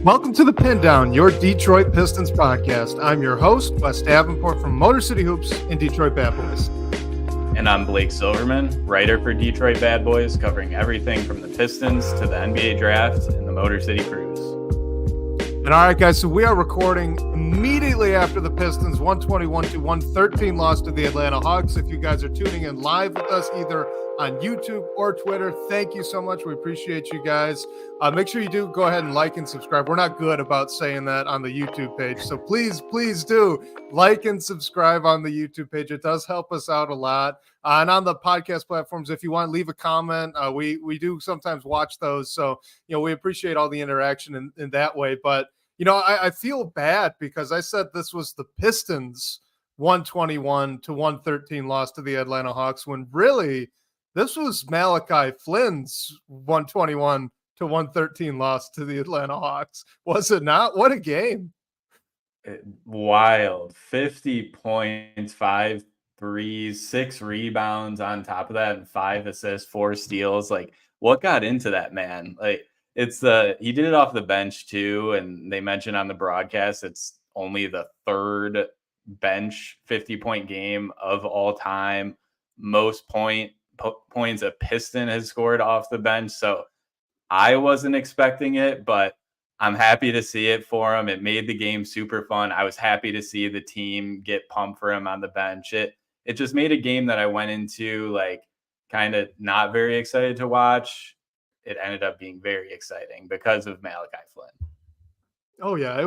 Welcome to the Pindown, your Detroit Pistons podcast. I'm your host, Wes Davenport from Motor City Hoops and Detroit Bad Boys. And I'm Blake Silverman, writer for Detroit Bad Boys, covering everything from the Pistons to the NBA draft and the Motor City Cruise. And all right, guys, so we are recording immediately after the Pistons 121-113 loss to the Atlanta Hawks. If you guys are tuning in live with us, either on YouTube or Twitter, thank you so much. We appreciate you guys. Make sure you do go ahead and like and subscribe. We're not good about saying that on the YouTube page, so please do like and subscribe on the YouTube page. It does help us out a lot. And on the podcast platforms, if you want to leave a comment, we do sometimes watch those. So, we appreciate all the interaction in that way. But, I feel bad because I said this was the Pistons 121-113 loss to the Atlanta Hawks when really this was Malachi Flynn's 121-113 loss to the Atlanta Hawks. Was it not? What a game. Wild. 50 points, 5 threes, 6 rebounds on top of that, and 5 assists, 4 steals. Like, what got into that man? Like, he did it off the bench too, and they mentioned on the broadcast it's only the third bench 50-point game of all time. Most points a Piston has scored off the bench. So I wasn't expecting it, but I'm happy to see it for him. It made the game super fun. I was happy to see the team get pumped for him on the bench. It just made a game that I went into like kind of not very excited to watch. It ended up being very exciting because of Malachi Flynn. Oh yeah,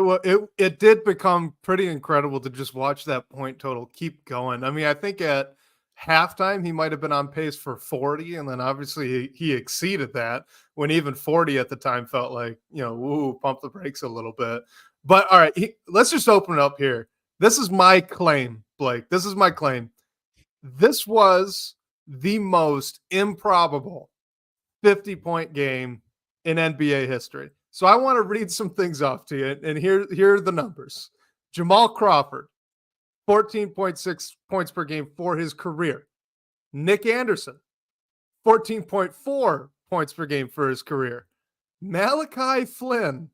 it did become pretty incredible to just watch that point total keep going. I mean, I think at halftime he might have been on pace for 40, and then obviously he exceeded that when even 40 at the time felt like, pump the brakes a little bit. But all right, let's just open it up here. This is my claim, Blake. This is my claim. This was the most improbable 50-point game in NBA history. So I want to read some things off to you, and here are the numbers. Jamal Crawford, 14.6 points per game for his career. Nick Anderson, 14.4 points per game for his career. Malachi Flynn,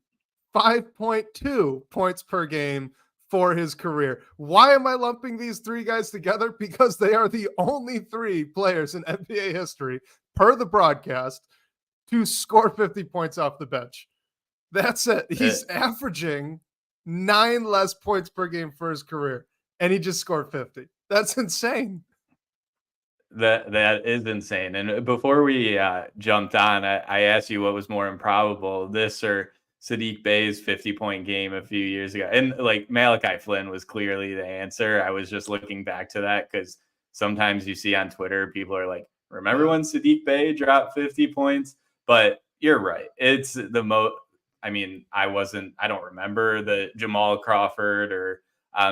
5.2 points per game for his career. Why am I lumping these three guys together? Because they are the only 3 players in NBA history, per the broadcast, to score 50 points off the bench. That's it. He's averaging 9 less points per game for his career, and he just scored 50. That's insane. That is insane. And before we jumped on, I asked you what was more improbable, this or Saddiq Bey's 50-point game a few years ago. And like Malachi Flynn was clearly the answer. I was just looking back to that because sometimes you see on Twitter, people are like, remember when Saddiq Bey dropped 50 points? But you're right. It's the most, I don't remember the Jamal Crawford or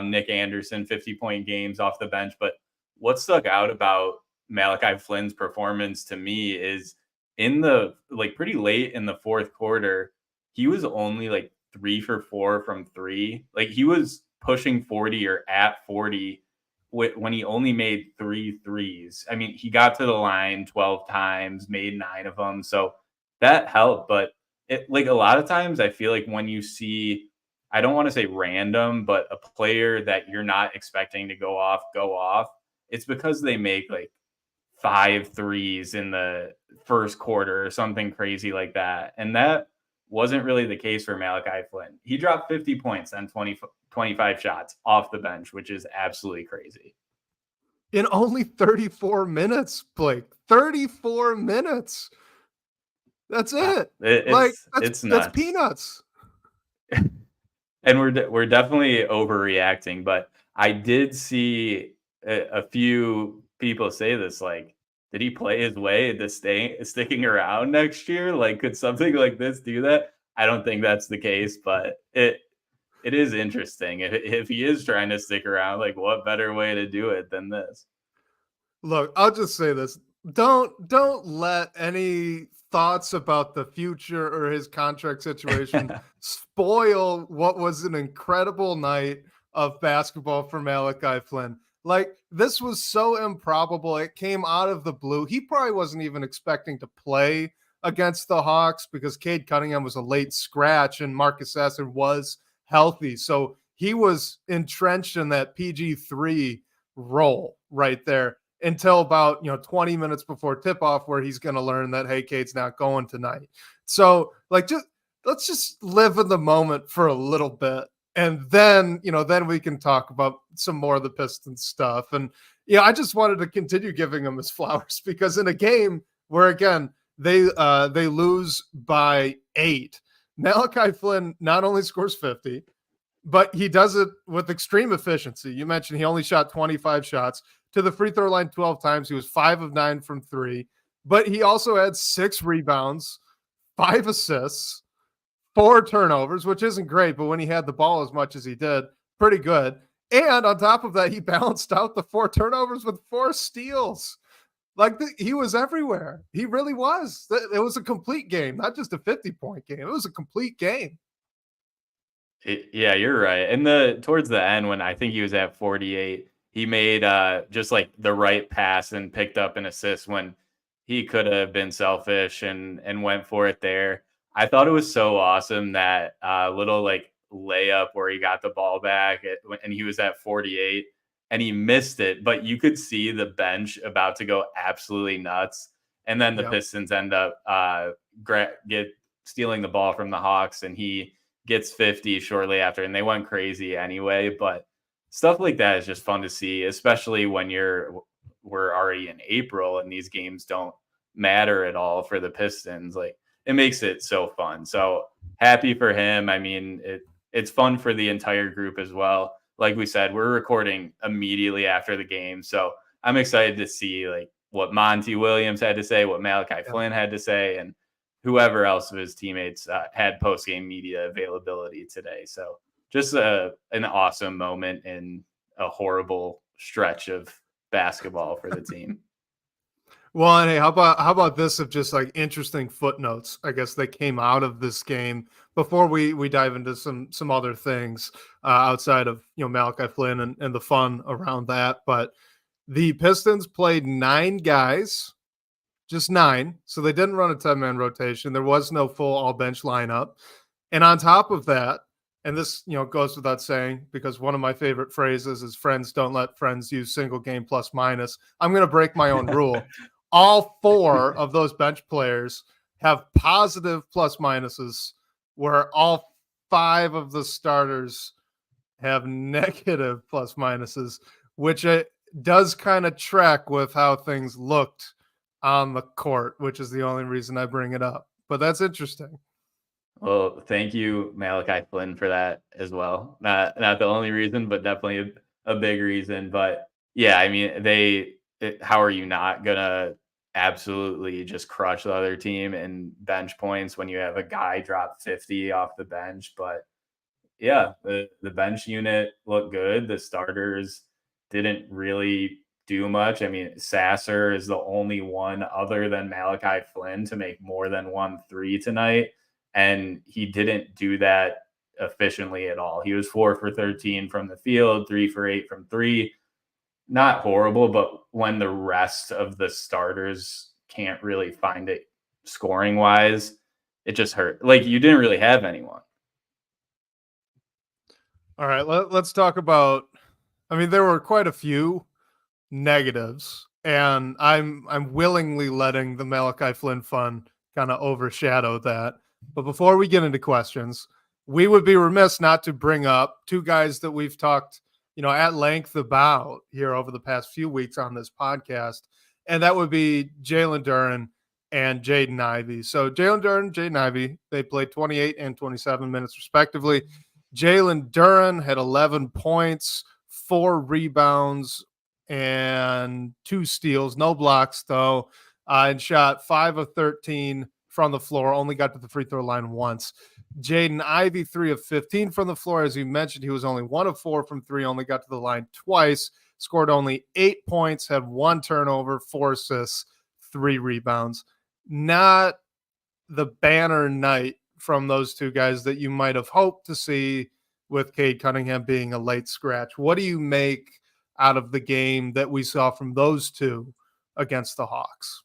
Nick Anderson 50-point games off the bench. But what stuck out about Malachi Flynn's performance to me is in the pretty late in the fourth quarter, he was only like 3 for 4 from 3. Like he was pushing 40 or at 40 when he only made 3 threes. I mean, he got to the line 12 times, made 9 of them. So that helped. But it, like a lot of times I feel like when you see, I don't want to say random, but a player that you're not expecting to go off, it's because they make like 5 threes in the first quarter or something crazy like that. And that wasn't really the case for Malachi Flynn. He dropped 50 points on 25 shots off the bench, which is absolutely crazy. In only 34 minutes, Blake. 34 minutes. That's it. It's nuts. That's peanuts. And we're definitely overreacting, but I did see a few people say this, like, did he play his way into sticking around next year? Like, could something like this do that? I don't think that's the case, but it is interesting. If he is trying to stick around, like, what better way to do it than this? Look, I'll just say this. Don't let any thoughts about the future or his contract situation spoil what was an incredible night of basketball for Malachi Flynn. Like, this was so improbable. It came out of the blue. He probably wasn't even expecting to play against the Hawks because Cade Cunningham was a late scratch and Marcus Sasser was healthy. So he was entrenched in that PG3 role right there until about 20 minutes before tip-off, where he's going to learn that, hey, Cade's not going tonight. So let's just live in the moment for a little bit, and then then we can talk about some more of the Pistons stuff. And I just wanted to continue giving him his flowers, because in a game where, again, they lose by 8, Malachi Flynn not only scores 50, but he does it with extreme efficiency. You mentioned he only shot 25 shots to the free throw line 12 times. He was 5 of 9 from 3, but he also had 6 rebounds, 5 assists, 4 turnovers, which isn't great, but when he had the ball as much as he did, pretty good. And on top of that, he balanced out the 4 turnovers with 4 steals. He was everywhere. He really was. It was a complete game, not just a 50-point game. It was a complete game. Yeah, you're right. And towards the end, when I think he was at 48, he made just like the right pass and picked up an assist when he could have been selfish and went for it there. I thought it was so awesome, that little like layup where he got the ball back and he was at 48 and he missed it, but you could see the bench about to go absolutely nuts. And then the Pistons end up stealing the ball from the Hawks, and he gets 50 shortly after, and they went crazy anyway. But stuff like that is just fun to see, especially when we're already in April and these games don't matter at all for the Pistons. Like, it makes it so fun. So happy for him. I mean, it's fun for the entire group as well. Like we said, we're recording immediately after the game, so I'm excited to see like what Monty Williams had to say, what Malachi Flynn had to say, and whoever else of his teammates had post-game media availability today. So just an awesome moment in a horrible stretch of basketball for the team. Well, and hey, how about this of just like interesting footnotes, I guess, that came out of this game before we dive into some other things outside of Malachi Flynn and the fun around that. But the Pistons played 9 guys, just 9, so they didn't run a 10-man rotation. There was no full all-bench lineup. And on top of that, and this goes without saying, because one of my favorite phrases is friends don't let friends use single game plus minus. I'm going to break my own rule. All 4 of those bench players have positive plus minuses, where all 5 of the starters have negative plus minuses, which it does kind of track with how things looked on the court, which is the only reason I bring it up. But that's interesting. Well, thank you, Malachi Flynn, for that as well. Not the only reason, but definitely a big reason. But yeah, I mean, how are you not gonna absolutely just crush the other team in bench points when you have a guy drop 50 off the bench? But yeah, the bench unit looked good. The starters didn't really do much. I mean, Sasser is the only one other than Malachi Flynn to make more than 1 3 tonight, and he didn't do that efficiently at all. He was 4 for 13 from the field, 3 for 8 from 3. Not horrible, but when the rest of the starters can't really find it scoring wise, it just hurt. Like, you didn't really have anyone. All right, let's talk about, I mean, there were quite a few negatives, and I'm willingly letting the Malachi Flynn fun kind of overshadow that. But before we get into questions, we would be remiss not to bring up 2 guys that we've talked at length about here over the past few weeks on this podcast, and that would be Jalen Duren and Jaden Ivey. So Jalen Duren, Jaden Ivey, they played 28 and 27 minutes respectively. Jalen Duren had 11 points, 4 rebounds, and 2 steals, no blocks though, and shot 5 of 13 from the floor, only got to the free throw line once. Jaden Ivey, 3 of 15 from the floor. As you mentioned, he was only 1 of 4 from 3, only got to the line twice, scored only 8 points, had 1 turnover, 4 assists, 3 rebounds. Not the banner night from those 2 guys that you might have hoped to see, with Cade Cunningham being a late scratch. What do you make out of the game that we saw from those 2 against the Hawks?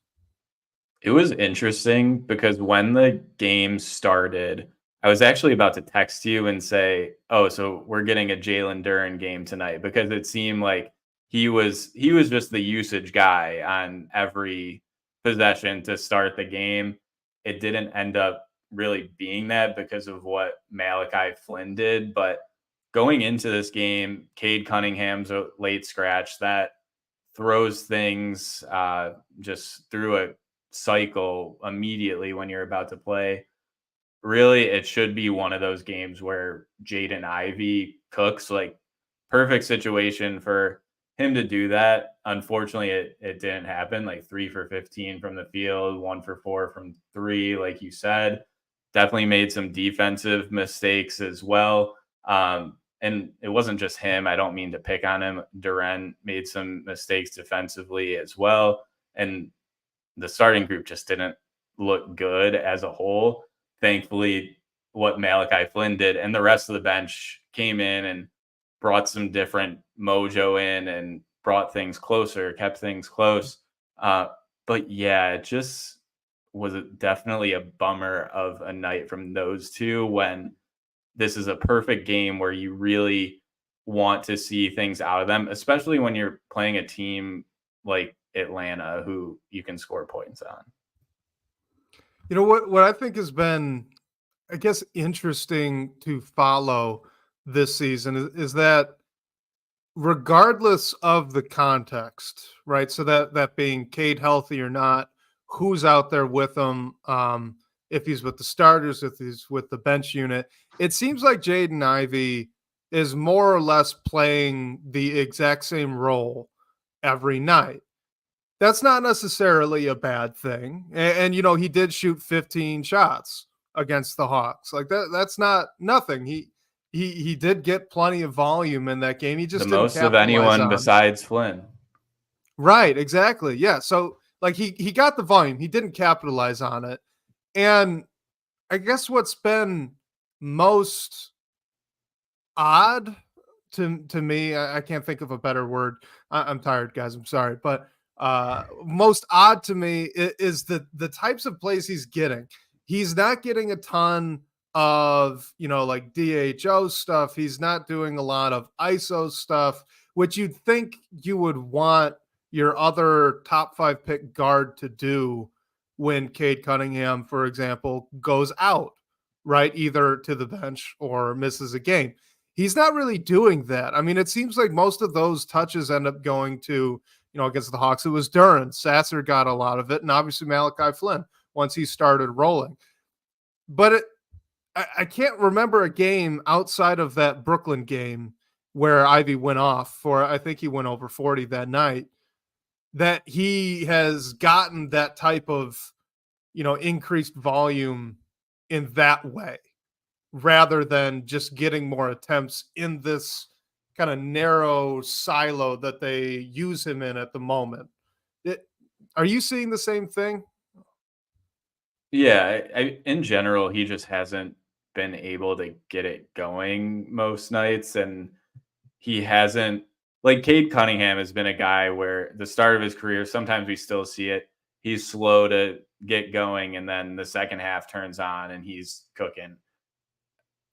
It was interesting because when the game started, I was actually about to text you and say, "Oh, so we're getting a Jalen Duren game tonight," because it seemed like he was just the usage guy on every possession to start the game. It didn't end up really being that because of what Malachi Flynn did, but going into this game, Cade Cunningham's a late scratch that throws things just through a cycle immediately when you're about to play. Really, it should be one of those games where Jaden Ivey cooks, like perfect situation for him to do that. Unfortunately, it didn't happen. Like 3 for 15 from the field, 1 for 4 from three, like you said. Definitely made some defensive mistakes as well. And it wasn't just him. I don't mean to pick on him. Duren made some mistakes defensively as well. And the starting group just didn't look good as a whole. Thankfully, what Malachi Flynn did and the rest of the bench came in and brought some different mojo in and brought things closer, kept things close. But yeah, it just was definitely a bummer of a night from those two when this is a perfect game where you really want to see things out of them, especially when you're playing a team like Atlanta who you can score points on. You know what I think has been, I guess, interesting to follow this season is that regardless of the context, right? So that being Cade healthy or not, who's out there with him, if he's with the starters, if he's with the bench unit, it seems like Jaden Ivey is more or less playing the exact same role every night. That's not necessarily a bad thing. And he did shoot 15 shots against the Hawks. Like that's not nothing. He did get plenty of volume in that game. He The just didn't most of capitalize anyone on. besides Flynn. Right, exactly. Yeah. So like he got the volume. He didn't capitalize on it. And I guess what's been most odd to me, I can't think of a better word. I'm tired, guys. I'm sorry, but most odd to me is the types of plays he's getting. He's not getting a ton of like DHO stuff. He's not doing a lot of ISO stuff, which you'd think you would want your other top 5 pick guard to do when Cade Cunningham, for example, goes out, right? Either to the bench or misses a game. He's not really doing that. I mean, it seems like most of those touches end up going to, against the Hawks. It was Duren. Sasser got a lot of it, and obviously Malachi Flynn once he started rolling. But I can't remember a game outside of that Brooklyn game where Ivy went off for, I think he went over 40 that night, that he has gotten that type of, increased volume in that way, rather than just getting more attempts in this kind of narrow silo that they use him in at the moment. Are you seeing the same thing? Yeah, in general, he just hasn't been able to get it going most nights, and he hasn't like Cade Cunningham has been a guy where the start of his career, sometimes we still see it. He's slow to get going, and then the second half turns on and he's cooking.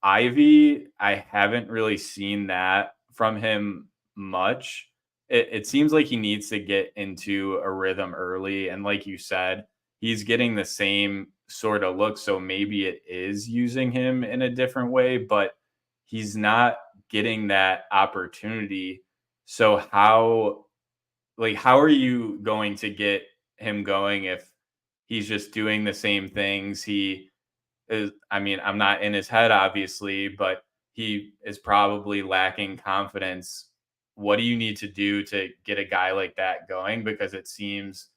Ivy, I haven't really seen that from him much. It seems like he needs to get into a rhythm early. And like you said, he's getting the same sort of look. So maybe it is using him in a different way, but he's not getting that opportunity. So how are you going to get him going if he's just doing the same things? I'm not in his head, obviously, but he is probably lacking confidence. What do you need to do to get a guy like that going? Because it seems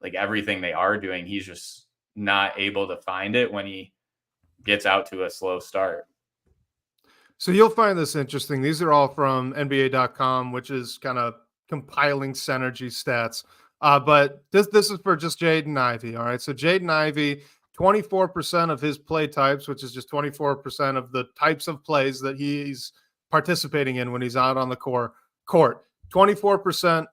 like everything they are doing, he's just not able to find it when he gets out to a slow start. So you'll find this interesting. These are all from NBA.com, which is kind of compiling Synergy stats. But this is for just Jaden Ivey. All right. So Jaden Ivey, 24% of his play types, which is just 24% of the types of plays that he's participating in when he's out on the court. 24%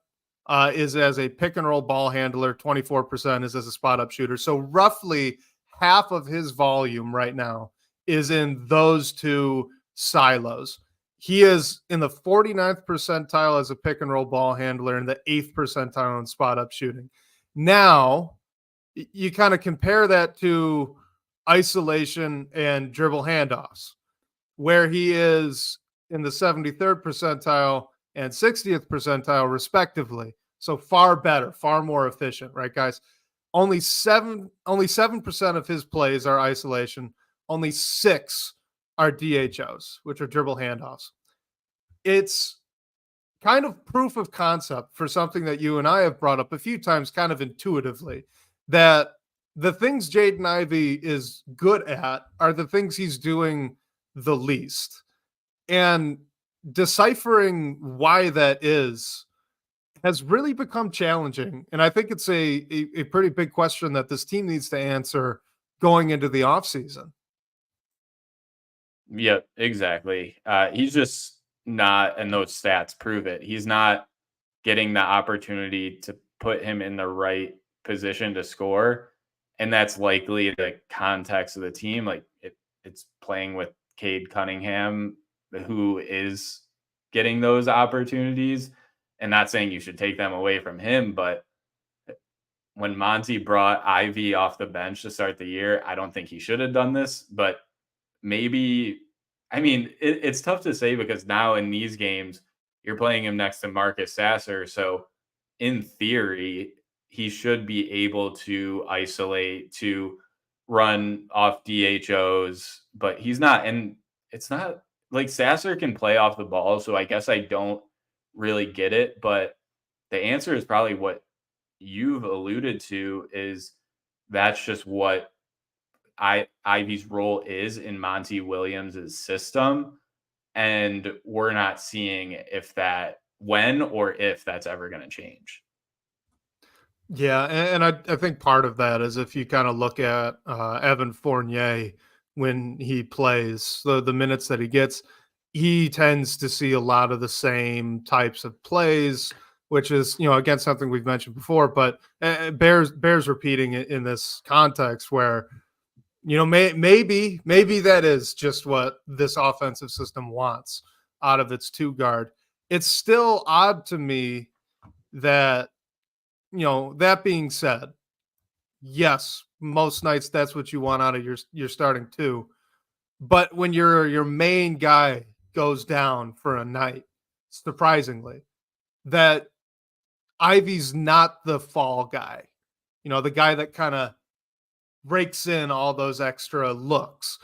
is as a pick and roll ball handler. 24% is as a spot up shooter. So roughly half of his volume right now is in those two silos. He is in the 49th percentile as a pick and roll ball handler and the 8th percentile in spot up shooting. Now, you kind of compare that to isolation and dribble handoffs, where he is in the 73rd percentile and 60th percentile, respectively. So far better, far more efficient, right, guys? Only 7% of his plays are isolation. Only 6 are DHOs, which are dribble handoffs. It's kind of proof of concept for something that you and I have brought up a few times, kind of intuitively, that the things Jaden Ivey is good at are the things he's doing the least. And deciphering why that is has really become challenging. And I think it's a pretty big question that this team needs to answer going into the offseason. Yeah, exactly. He's just not, and those stats prove it. He's not getting the opportunity to put him in the right position to score. And that's likely the context of the team. Like it's playing with Cade Cunningham, who is getting those opportunities. And not saying you should take them away from him, but when Monty brought Ivy off the bench to start the year, I don't think he should have done this, but maybe, I mean, it's tough to say because now in these games, you're playing him next to Marcus Sasser. So in theory, he should be able to isolate, to run off DHOs, but he's not. And it's not like Sasser can play off the ball. So I guess I don't really get it. But the answer is probably what you've alluded to, is that's just what Ivy's role is in Monty Williams' system. And we're not seeing when or if that's ever going to change. Yeah, and I think part of that is if you kind of look at Evan Fournier when he plays, the minutes that he gets, he tends to see a lot of the same types of plays, which is, again, something we've mentioned before, but bears repeating it in this context where, maybe that is just what this offensive system wants out of its two guard. It's still odd to me that, that being said, yes, most nights that's what you want out of your starting two. But when your main guy goes down for a night, surprisingly, that Ivy's not the fall guy, the guy that kind of rakes in all those extra looks.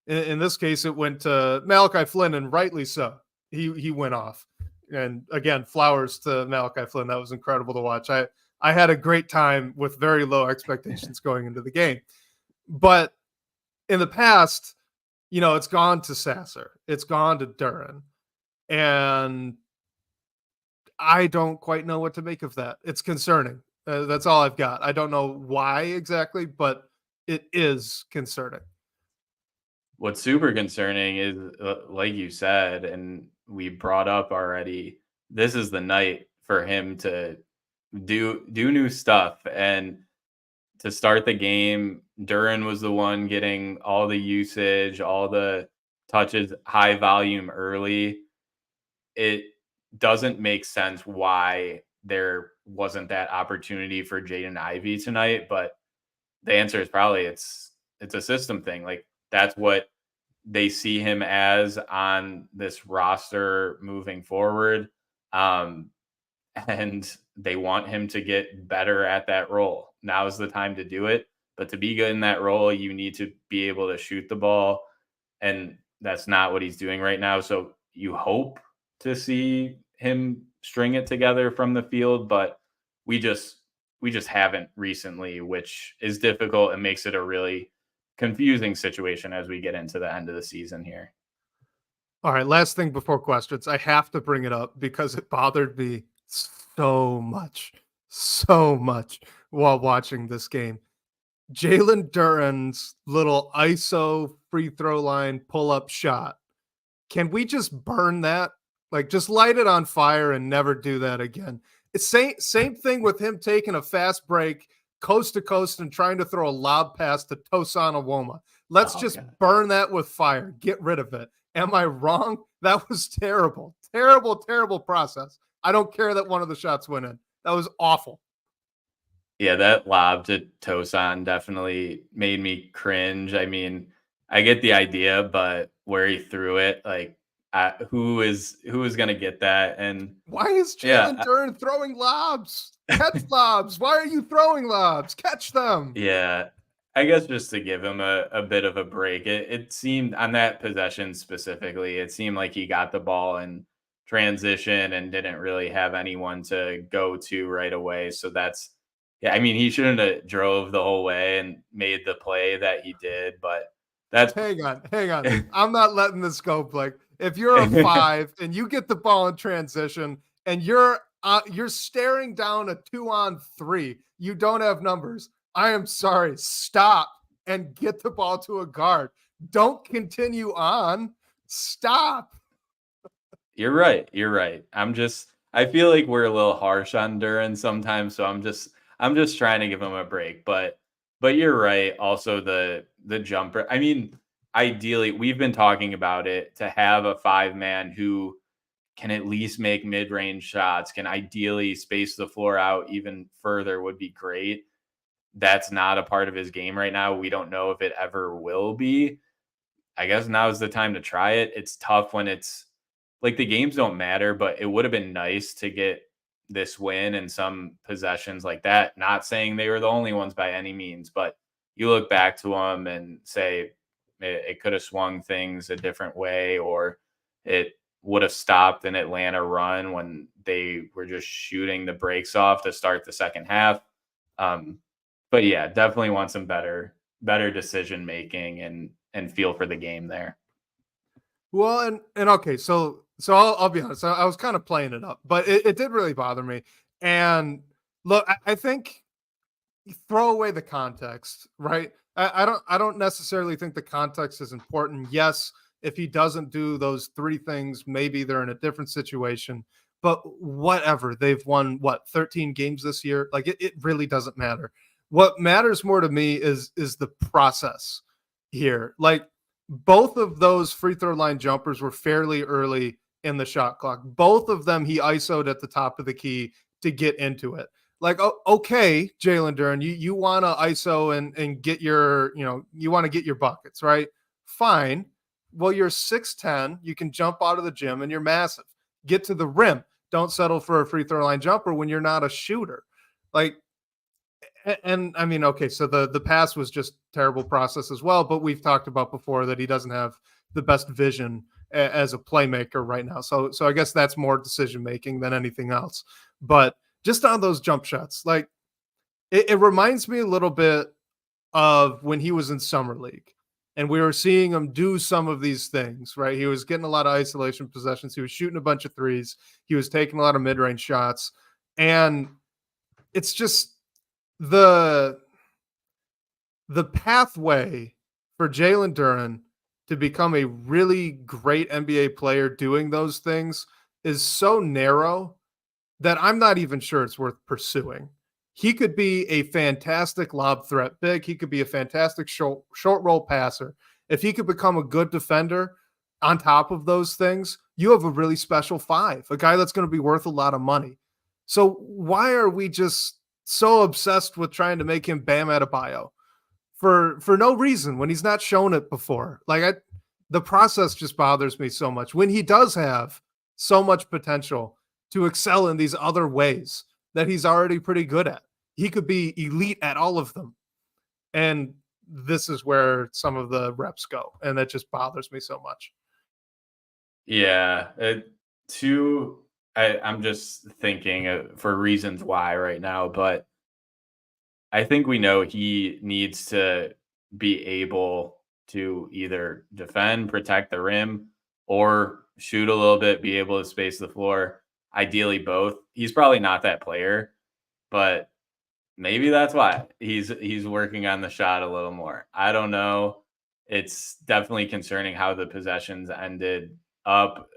In this case, it went to Malachi Flynn, and rightly so. He went off. And again, flowers to Malachi Flynn. That was incredible to watch. I had a great time with very low expectations going into the game. But in the past, it's gone to Sasser. It's gone to Duren. And I don't quite know what to make of that. It's concerning. That's all I've got. I don't know why exactly, but it is concerning. What's super concerning is, like you said, and we brought up already, this is the night for him to do new stuff. And to start the game, Duren was the one getting all the usage, all the touches, high volume early. It doesn't make sense why there wasn't that opportunity for Jaden Ivey tonight, but the answer is probably it's a system thing. Like that's what they see him as on this roster moving forward. And they want him to get better at that role. Now is the time to do it. But to be good in that role, you need to be able to shoot the ball. And that's not what he's doing right now. So you hope to see him string it together from the field, but we just haven't recently, which is difficult and makes it a really confusing situation as we get into the end of the season here. All right, last thing before questions. I have to bring it up because it bothered me so much while watching this game. Jalen Duren's little ISO free throw line pull-up shot. Can we just burn that? Like, just light it on fire and never do that again. Same thing with him taking a fast break coast to coast and trying to throw a lob pass to Tosan Awoma. Let's Oh, just God. burn that with fire. Get rid of it. Am I wrong? That was terrible. Terrible, terrible process. I don't care that one of the shots went in. That was awful. Yeah, that lob to Tosan definitely made me cringe. I mean, I get the idea, but where he threw it, like, who is going to get that? And Why is yeah, Jalen Duren throwing lobs? Catch lobs. Why are you throwing lobs? Catch them. yeah, I guess just to give him a bit of a break. It seemed on that possession specifically, it seemed like he got the ball in transition and didn't really have anyone to go to right away. So that's yeah, I mean, he shouldn't have drove the whole way and made the play that he did, but that's Hang on. I'm not letting this go, Blake. If you're a 5 and you get the ball in transition and you're staring down a 2-on-3, you don't have numbers. I am sorry. Stop and get the ball to a guard. Don't continue on. Stop. You're right. You're right. I feel like we're a little harsh on Duran sometimes, so I'm just trying to give him a break. But you're right. Also the jumper. I mean, ideally, we've been talking about it to have a 5-man who can at least make mid-range shots, can ideally space the floor out even further would be great. That's not a part of his game right now. We don't know if it ever will be. I guess now is the time to try it. It's tough when it's like the games don't matter, but it would have been nice to get this win and some possessions like that. Not saying they were the only ones by any means, but you look back to them and say it could have swung things a different way, or it would have stopped an Atlanta run when they were just shooting the brakes off to start the second half. But yeah, definitely want some better decision making and feel for the game there. Well, and okay, so I'll be honest. I was kind of playing it up, but it did really bother me. And look, I think you throw away the context, right? I don't necessarily think the context is important. Yes, if he doesn't do those 3 things, maybe they're in a different situation. But whatever, they've won 13 games this year. Like it really doesn't matter. What matters more to me is the process here. Like both of those free throw line jumpers were fairly early in the shot clock. Both of them he ISO'd at the top of the key to get into it. Like, okay, Jalen Duren, you want to ISO and get your, you want to get your buckets, right? Fine. Well, you're 6'10, you can jump out of the gym and you're massive. Get to the rim. Don't settle for a free throw line jumper when you're not a shooter. Like, and I mean, okay, so the pass was just terrible process as well, but we've talked about before that he doesn't have the best vision as a playmaker right now. So I guess that's more decision making than anything else. But just on those jump shots, like it reminds me a little bit of when he was in summer league and we were seeing him do some of these things, right? He was getting a lot of isolation possessions. He was shooting a bunch of threes. He was taking a lot of mid-range shots. And it's just the pathway for Jalen Duren to become a really great NBA player doing those things is so narrow that I'm not even sure it's worth pursuing. He could be a fantastic lob threat big. He could be a fantastic short roll passer. If he could become a good defender on top of those things, you have a really special 5, a guy that's going to be worth a lot of money. So why are we just so obsessed with trying to make him Bam Adebayo for no reason when he's not shown it before? Like the process just bothers me so much when he does have so much potential to excel in these other ways that he's already pretty good at. He could be elite at all of them. And this is where some of the reps go. And that just bothers me so much. Yeah. I'm just thinking for reasons why right now, but I think we know he needs to be able to either defend, protect the rim, or shoot a little bit, be able to space the floor. Ideally, both. He's probably not that player, but maybe that's why he's working on the shot a little more. I don't know. It's definitely concerning how the possessions ended up.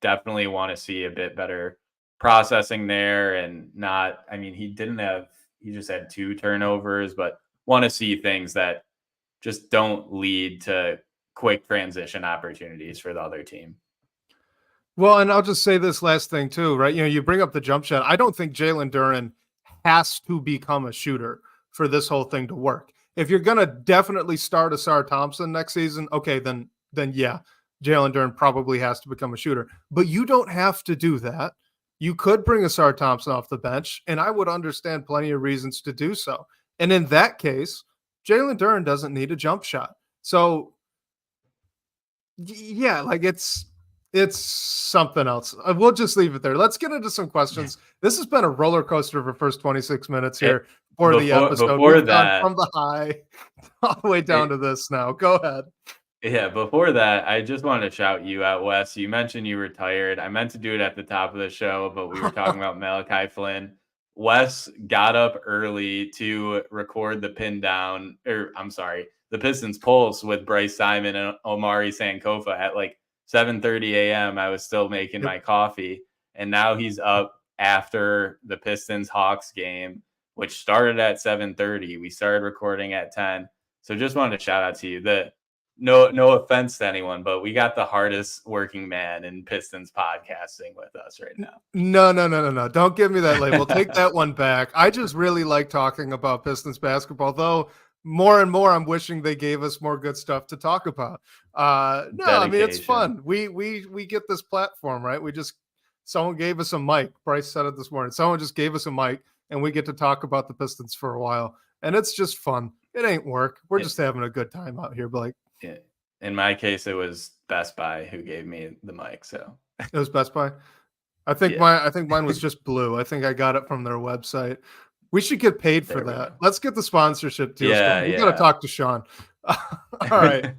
Definitely want to see a bit better processing there and not, I mean, he just had 2 turnovers, but want to see things that just don't lead to quick transition opportunities for the other team. Well, and I'll just say this last thing too, right? You bring up the jump shot. I don't think Jalen Duren has to become a shooter for this whole thing to work. If you're going to definitely start Asar Thompson next season, okay, then yeah, Jalen Duren probably has to become a shooter. But you don't have to do that. You could bring Asar Thompson off the bench, and I would understand plenty of reasons to do so. And in that case, Jalen Duren doesn't need a jump shot. So, yeah, like it's something else. We'll just leave it there. Let's get into some questions. This has been a roller coaster for the first 26 minutes here for the episode. Before We've that, gone from the high all the way down to this now. Go ahead. Yeah, before that, I just wanted to shout you out, Wes. You mentioned you retired. I meant to do it at the top of the show, but we were talking about Malachi Flynn. Wes got up early to record the the Pistons Pulse with Bryce Simon and Omari Sankofa at like 7:30 a.m. I was still making my coffee, and now he's up after the Pistons Hawks game, which started at 7:30. We started recording at 10. So just wanted to shout out to you. No offense to anyone, but we got the hardest working man in Pistons podcasting with us right now. No. Don't give me that label. Take that one back. I just really like talking about Pistons basketball, though more and more I'm wishing they gave us more good stuff to talk about. I mean, it's fun. We get this platform, right? Someone gave us a mic. Bryce said it this morning. Someone just gave us a mic and we get to talk about the Pistons for a while. And it's just fun. It ain't work. We're just having a good time out here, Blake. Yeah. In my case, it was Best Buy who gave me the mic. So it was Best Buy. I think mine was just blue. I think I got it from their website. We should get paid for that. Let's get the sponsorship deals. We got to talk to Sean. All right.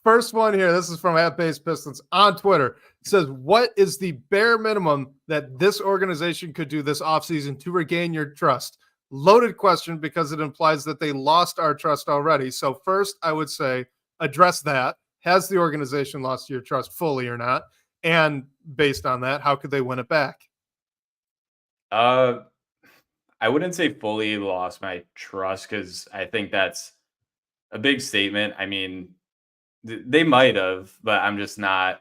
First one here. This is from @BasePistons on Twitter. It says, what is the bare minimum that this organization could do this offseason to regain your trust? Loaded question because it implies that they lost our trust already. So first, I would say address that. Has the organization lost your trust fully or not? And based on that, how could they win it back? I wouldn't say fully lost my trust because I think that's a big statement. I mean, they might have, but I'm just not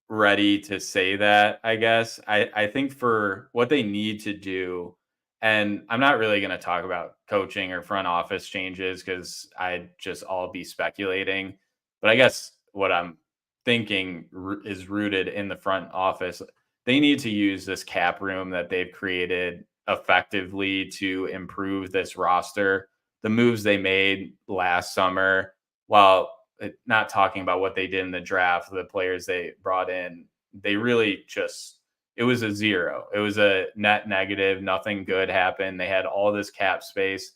ready to say that, I guess. I think for what they need to do, and I'm not really going to talk about coaching or front office changes because I'd just all be speculating. But I guess what I'm thinking is rooted in the front office. They need to use this cap room that they've created effectively to improve this roster. The moves they made last summer, while not talking about what they did in the draft, the players they brought in, they really it was a zero. It was a net negative. Nothing good happened. They had all this cap space.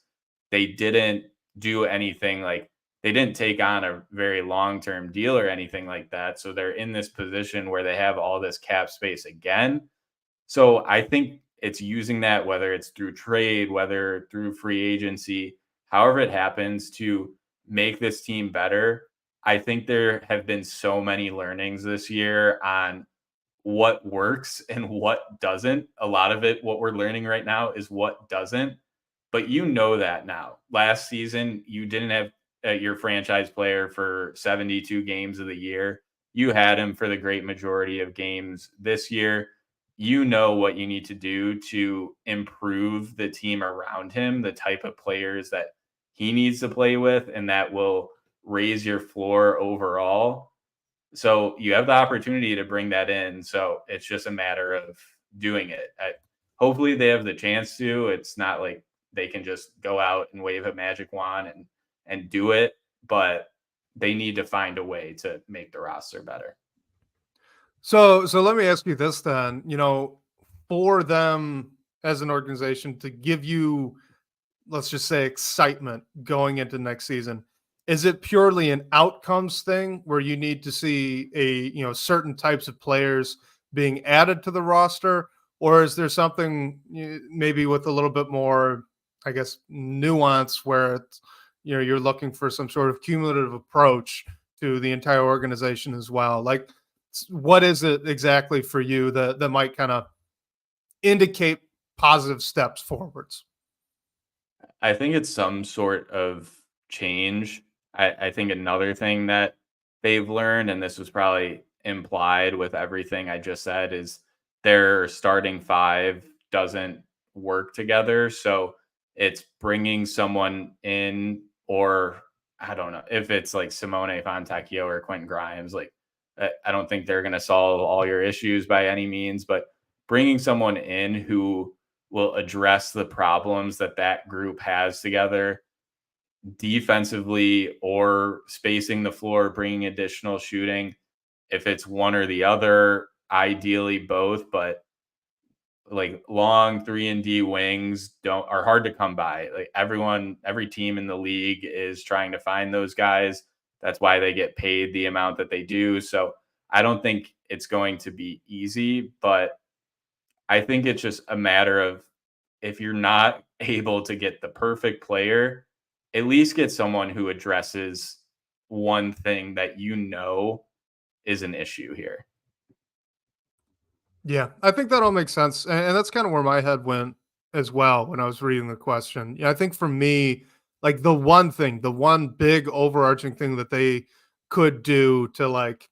They didn't do anything they didn't take on a very long-term deal or anything like that. So they're in this position where they have all this cap space again. So I think it's using that, whether it's through trade, whether through free agency, however it happens, to make this team better. I think there have been so many learnings this year on what works and what doesn't. A lot of it, what we're learning right now, is what doesn't. But you know that now. Last season, you didn't have your franchise player for 72 games of the year. You had him for the great majority of games this year. You know what you need to do to improve the team around him, the type of players that he needs to play with, and that will raise your floor overall. So you have the opportunity to bring that in. So it's just a matter of doing it. Hopefully they have the chance to. It's not like they can just go out and wave a magic wand and do it, but they need to find a way to make the roster better. So let me ask you this then, for them as an organization to give you, let's just say, excitement going into next season, is it purely an outcomes thing where you need to see certain types of players being added to the roster, or is there something maybe with a little bit more, I guess, nuance where it's, you're looking for some sort of cumulative approach to the entire organization as well? Like, what is it exactly for you that might kind of indicate positive steps forwards? I think it's some sort of change. I think another thing that they've learned, and this was probably implied with everything I just said, is their starting five doesn't work together. So it's bringing someone in, or I don't know if it's like Simone Fontecchio or Quentin Grimes. Like, I don't think they're going to solve all your issues by any means, but bringing someone in who will address the problems that that group has together defensively or spacing the floor, bringing additional shooting. If it's one or the other, ideally both, but like long 3-and-D wings don't are hard to come by. Like every team in the league is trying to find those guys. That's why they get paid the amount that they do. So I don't think it's going to be easy, but I think it's just a matter of, if you're not able to get the perfect player, at least get someone who addresses one thing that is an issue here. Yeah, I think that all makes sense. And that's kind of where my head went as well when I was reading the question. Yeah, I think for me, like the one thing, the one big overarching thing that they could do to like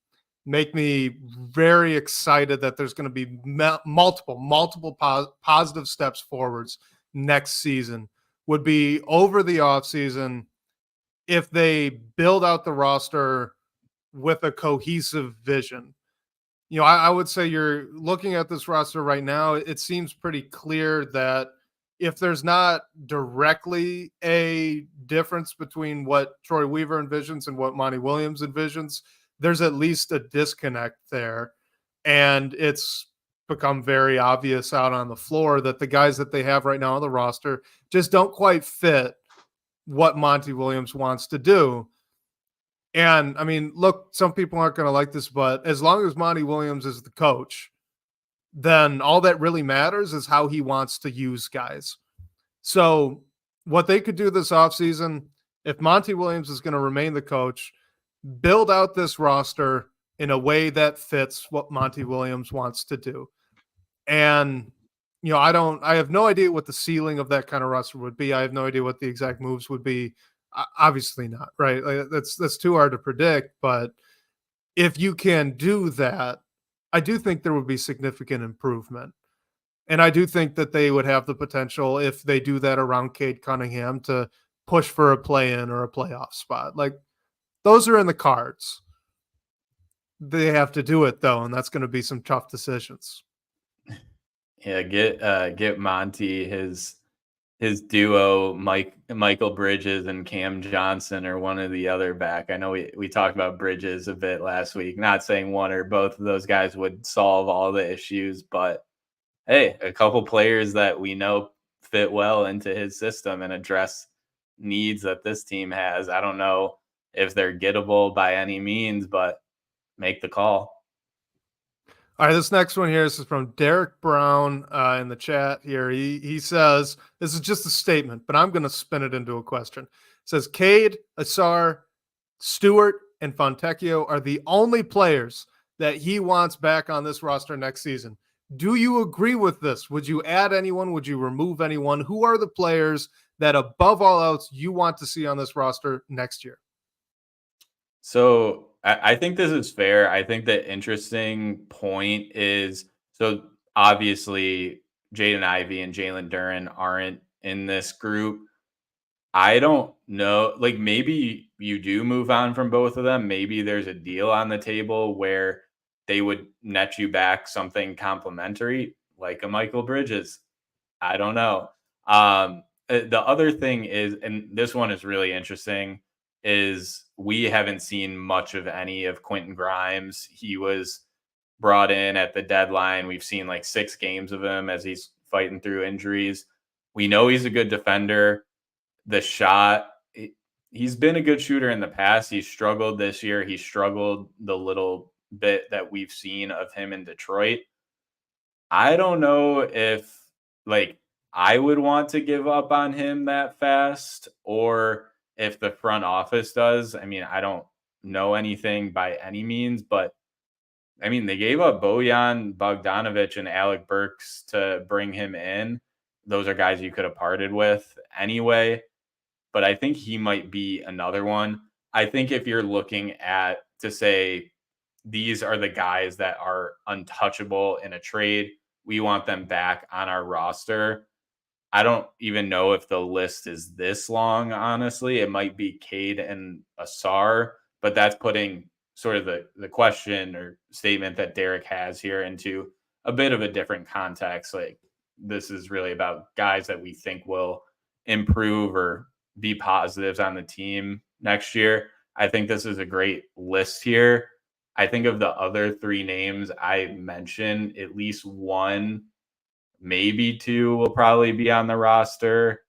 make me very excited that there's going to be multiple positive steps forwards next season would be over the offseason if they build out the roster with a cohesive vision. I would say you're looking at this roster right now. It seems pretty clear that if there's not directly a difference between what Troy Weaver envisions and what Monty Williams envisions, there's at least a disconnect there. And it's become very obvious out on the floor that the guys that they have right now on the roster just don't quite fit what Monty Williams wants to do. And I mean, look, some people aren't going to like this, but as long as Monty Williams is the coach, then all that really matters is how he wants to use guys. So, what they could do this offseason, if Monty Williams is going to remain the coach, build out this roster in a way that fits what Monty Williams wants to do. And, I have no idea what the ceiling of that kind of roster would be. I have no idea what the exact moves would be. Obviously not, right? Like, that's too hard to predict. But if you can do that, I do think there would be significant improvement. And I do think that they would have the potential, if they do that around Cade Cunningham, to push for a play-in or a playoff spot. Like, those are in the cards. They have to do it, though, and that's going to be some tough decisions. Yeah, get Monty his duo, Michael Bridges and Cam Johnson, or one or the other back. I know we talked about Bridges a bit last week. Not saying one or both of those guys would solve all the issues, but hey, a couple players that we know fit well into his system and address needs that this team has. I don't know if they're gettable by any means, but make the call. All right, this next one here, this is from Derek Brown in the chat here. He says, this is just a statement, but I'm going to spin it into a question. It says, Cade, Asar, Stewart, and Fontecchio are the only players that he wants back on this roster next season. Do you agree with this? Would you add anyone? Would you remove anyone? Who are the players that, above all else, you want to see on this roster next year? So I think this is fair. I think the interesting point is, so obviously Jaden Ivey and Jalen Duren aren't in this group. I don't know. Like, maybe you do move on from both of them. Maybe there's a deal on the table where they would net you back something complimentary, like a Michael Bridges. I don't know. The other thing is, and this one is really interesting, is we haven't seen much of any of Quentin Grimes. He was brought in at the deadline. We've seen like 6 games of him as he's fighting through injuries. We know he's a good defender. The shot, he's been a good shooter in the past. He's struggled this year. He struggled the little bit that we've seen of him in Detroit. I don't know if I would want to give up on him that fast, or if the front office does. I mean, I don't know anything by any means, but I mean, they gave up Bojan Bogdanovic and Alec Burks to bring him in. Those are guys you could have parted with anyway, but I think he might be another one. I think if you're looking at to say these are the guys that are untouchable in a trade, we want them back on our roster. I don't even know if the list is this long, honestly. It might be Cade and Asar, but that's putting sort of the question or statement that Derek has here into a bit of a different context. Like, this is really about guys that we think will improve or be positives on the team next year. I think this is a great list here. I think of the other three names I mentioned, at least one, maybe two will probably be on the roster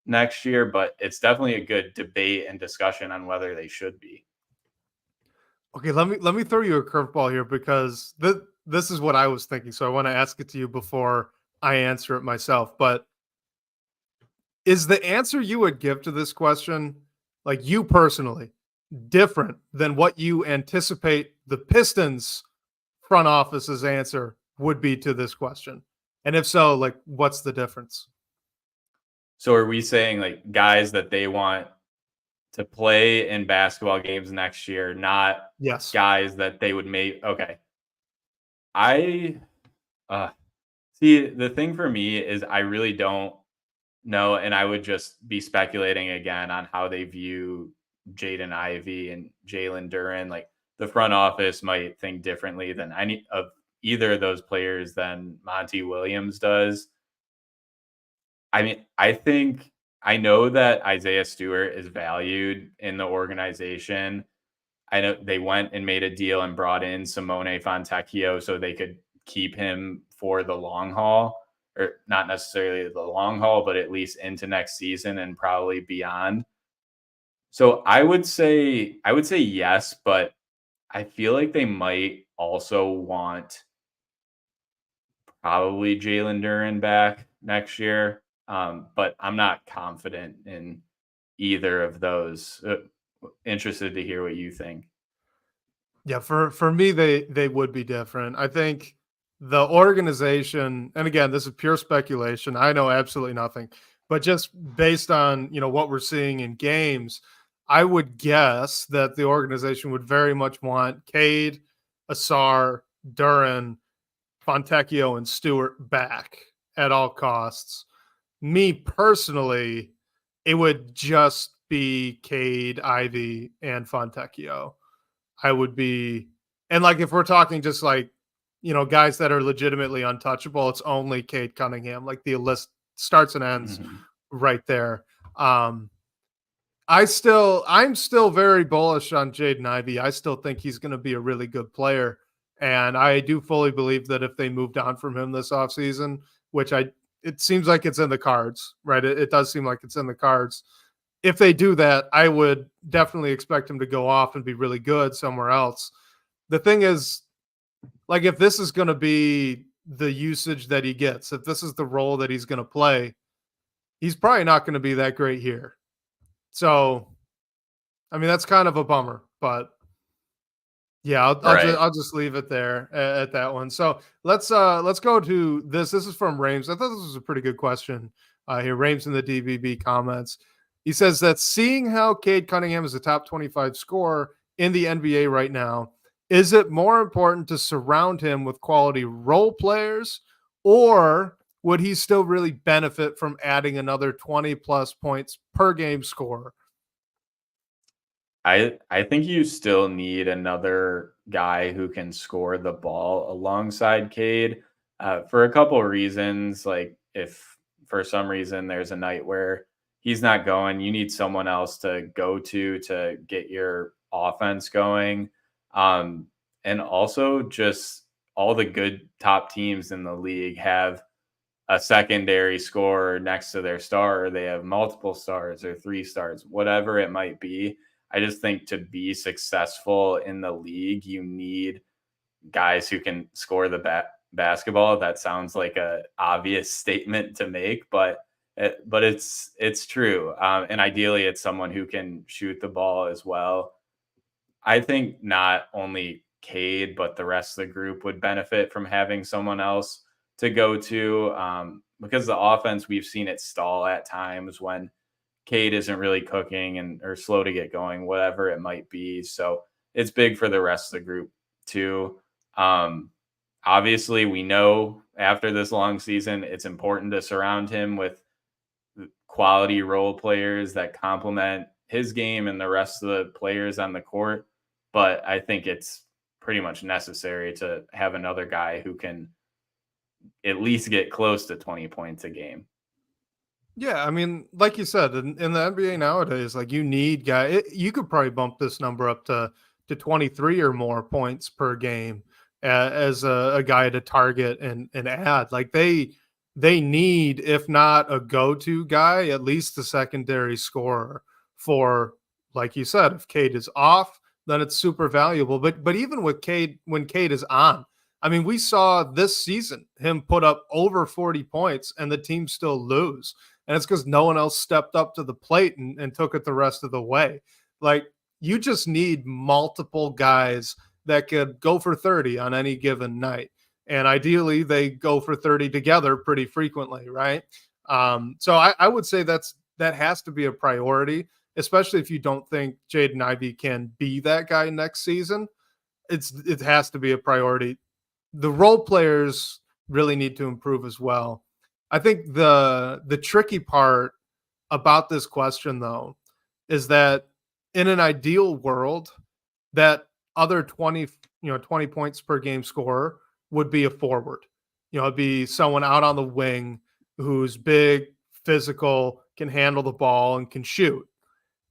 next year, but it's definitely a good debate and discussion on whether they should be. Okay, let me throw you a curveball here because this is what I was thinking. So I want to ask it to you before I answer it myself. But is the answer you would give to this question, like you personally, different than what you anticipate the Pistons front office's answer would be to this question? And if so, like what's the difference? So are we saying like guys that they want to play in basketball games next year, not Yes. guys that they would make? Okay. I see, the thing for me is I really don't know, and I would just be speculating again on how they view Jaden Ivey and Jalen Duren. Like, the front office might think differently than any of either of those players than Monty Williams does. I mean, I know that Isaiah Stewart is valued in the organization. I know they went and made a deal and brought in Simone Fontecchio so they could keep him for the long haul, or not necessarily the long haul, but at least into next season and probably beyond. So I would say yes, but I feel like they might also want probably Jalen Duren back next year. But I'm not confident in either of those. Interested to hear what you think. Yeah, for me, they would be different. I think the organization, and again, this is pure speculation. I know absolutely nothing, but just based on what we're seeing in games, I would guess that the organization would very much want Cade, Asar, Duran, Fontecchio, and Stewart back at all costs. Me personally, it would just be Cade, Ivy, and Fontecchio. I would be, and like if we're talking just like, guys that are legitimately untouchable, it's only Cade Cunningham. Like the list starts and ends Mhm. right there. Um, I'm still very bullish on Jaden Ivey. I still think he's going to be a really good player. And I do fully believe that if they moved on from him this offseason, which it seems like it's in the cards, right? It does seem like it's in the cards. If they do that, I would definitely expect him to go off and be really good somewhere else. The thing is, like, if this is going to be the usage that he gets, if this is the role that he's going to play, he's probably not going to be that great here. So, I mean, that's kind of a bummer, but yeah, Right. I'll just leave it there at that one. So let's go to this. This is from Rames. I thought this was a pretty good question here. Rames in the DVB comments. He says that seeing how Cade Cunningham is a top 25 scorer in the NBA right now, is it more important to surround him with quality role players, or would he still really benefit from adding another 20 plus points per game score? I think you still need another guy who can score the ball alongside Cade, for a couple of reasons. Like, if for some reason there's a night where he's not going, you need someone else to go to get your offense going. Um, and also, just all the good top teams in the league have a secondary scorer next to their star, or they have multiple stars or three stars, whatever it might be. I just think to be successful in the league, you need guys who can score the basketball. That sounds like a obvious statement to make, but it's true. And ideally, it's someone who can shoot the ball as well. I think not only Cade, but the rest of the group would benefit from having someone else to go to, because the offense, we've seen it stall at times when Cade isn't really cooking and or slow to get going, whatever it might be. So it's big for the rest of the group too. Obviously, we know after this long season, it's important to surround him with quality role players that complement his game and the rest of the players on the court. But I think it's pretty much necessary to have another guy who can at least get close to 20 points a game. Yeah, I mean, like you said, in the NBA nowadays, like you need you could probably bump this number up to 23 or more points per game as a guy to target and add. Like they need, if not a go-to guy, at least a secondary scorer for, like you said, if Cade is off, then it's super valuable. But even with Cade, when Cade is on, I mean, we saw this season him put up over 40 points and the team still lose. And it's because no one else stepped up to the plate and took it the rest of the way. Like, you just need multiple guys that could go for 30 on any given night. And ideally, they go for 30 together pretty frequently, right? So I would say that has to be a priority, especially if you don't think Jaden Ivey can be that guy next season. It has to be a priority. The role players really need to improve as well. I think the tricky part about this question, though, is that in an ideal world, that other 20 points per game scorer would be a forward. It'd be someone out on the wing who's big, physical, can handle the ball, and can shoot.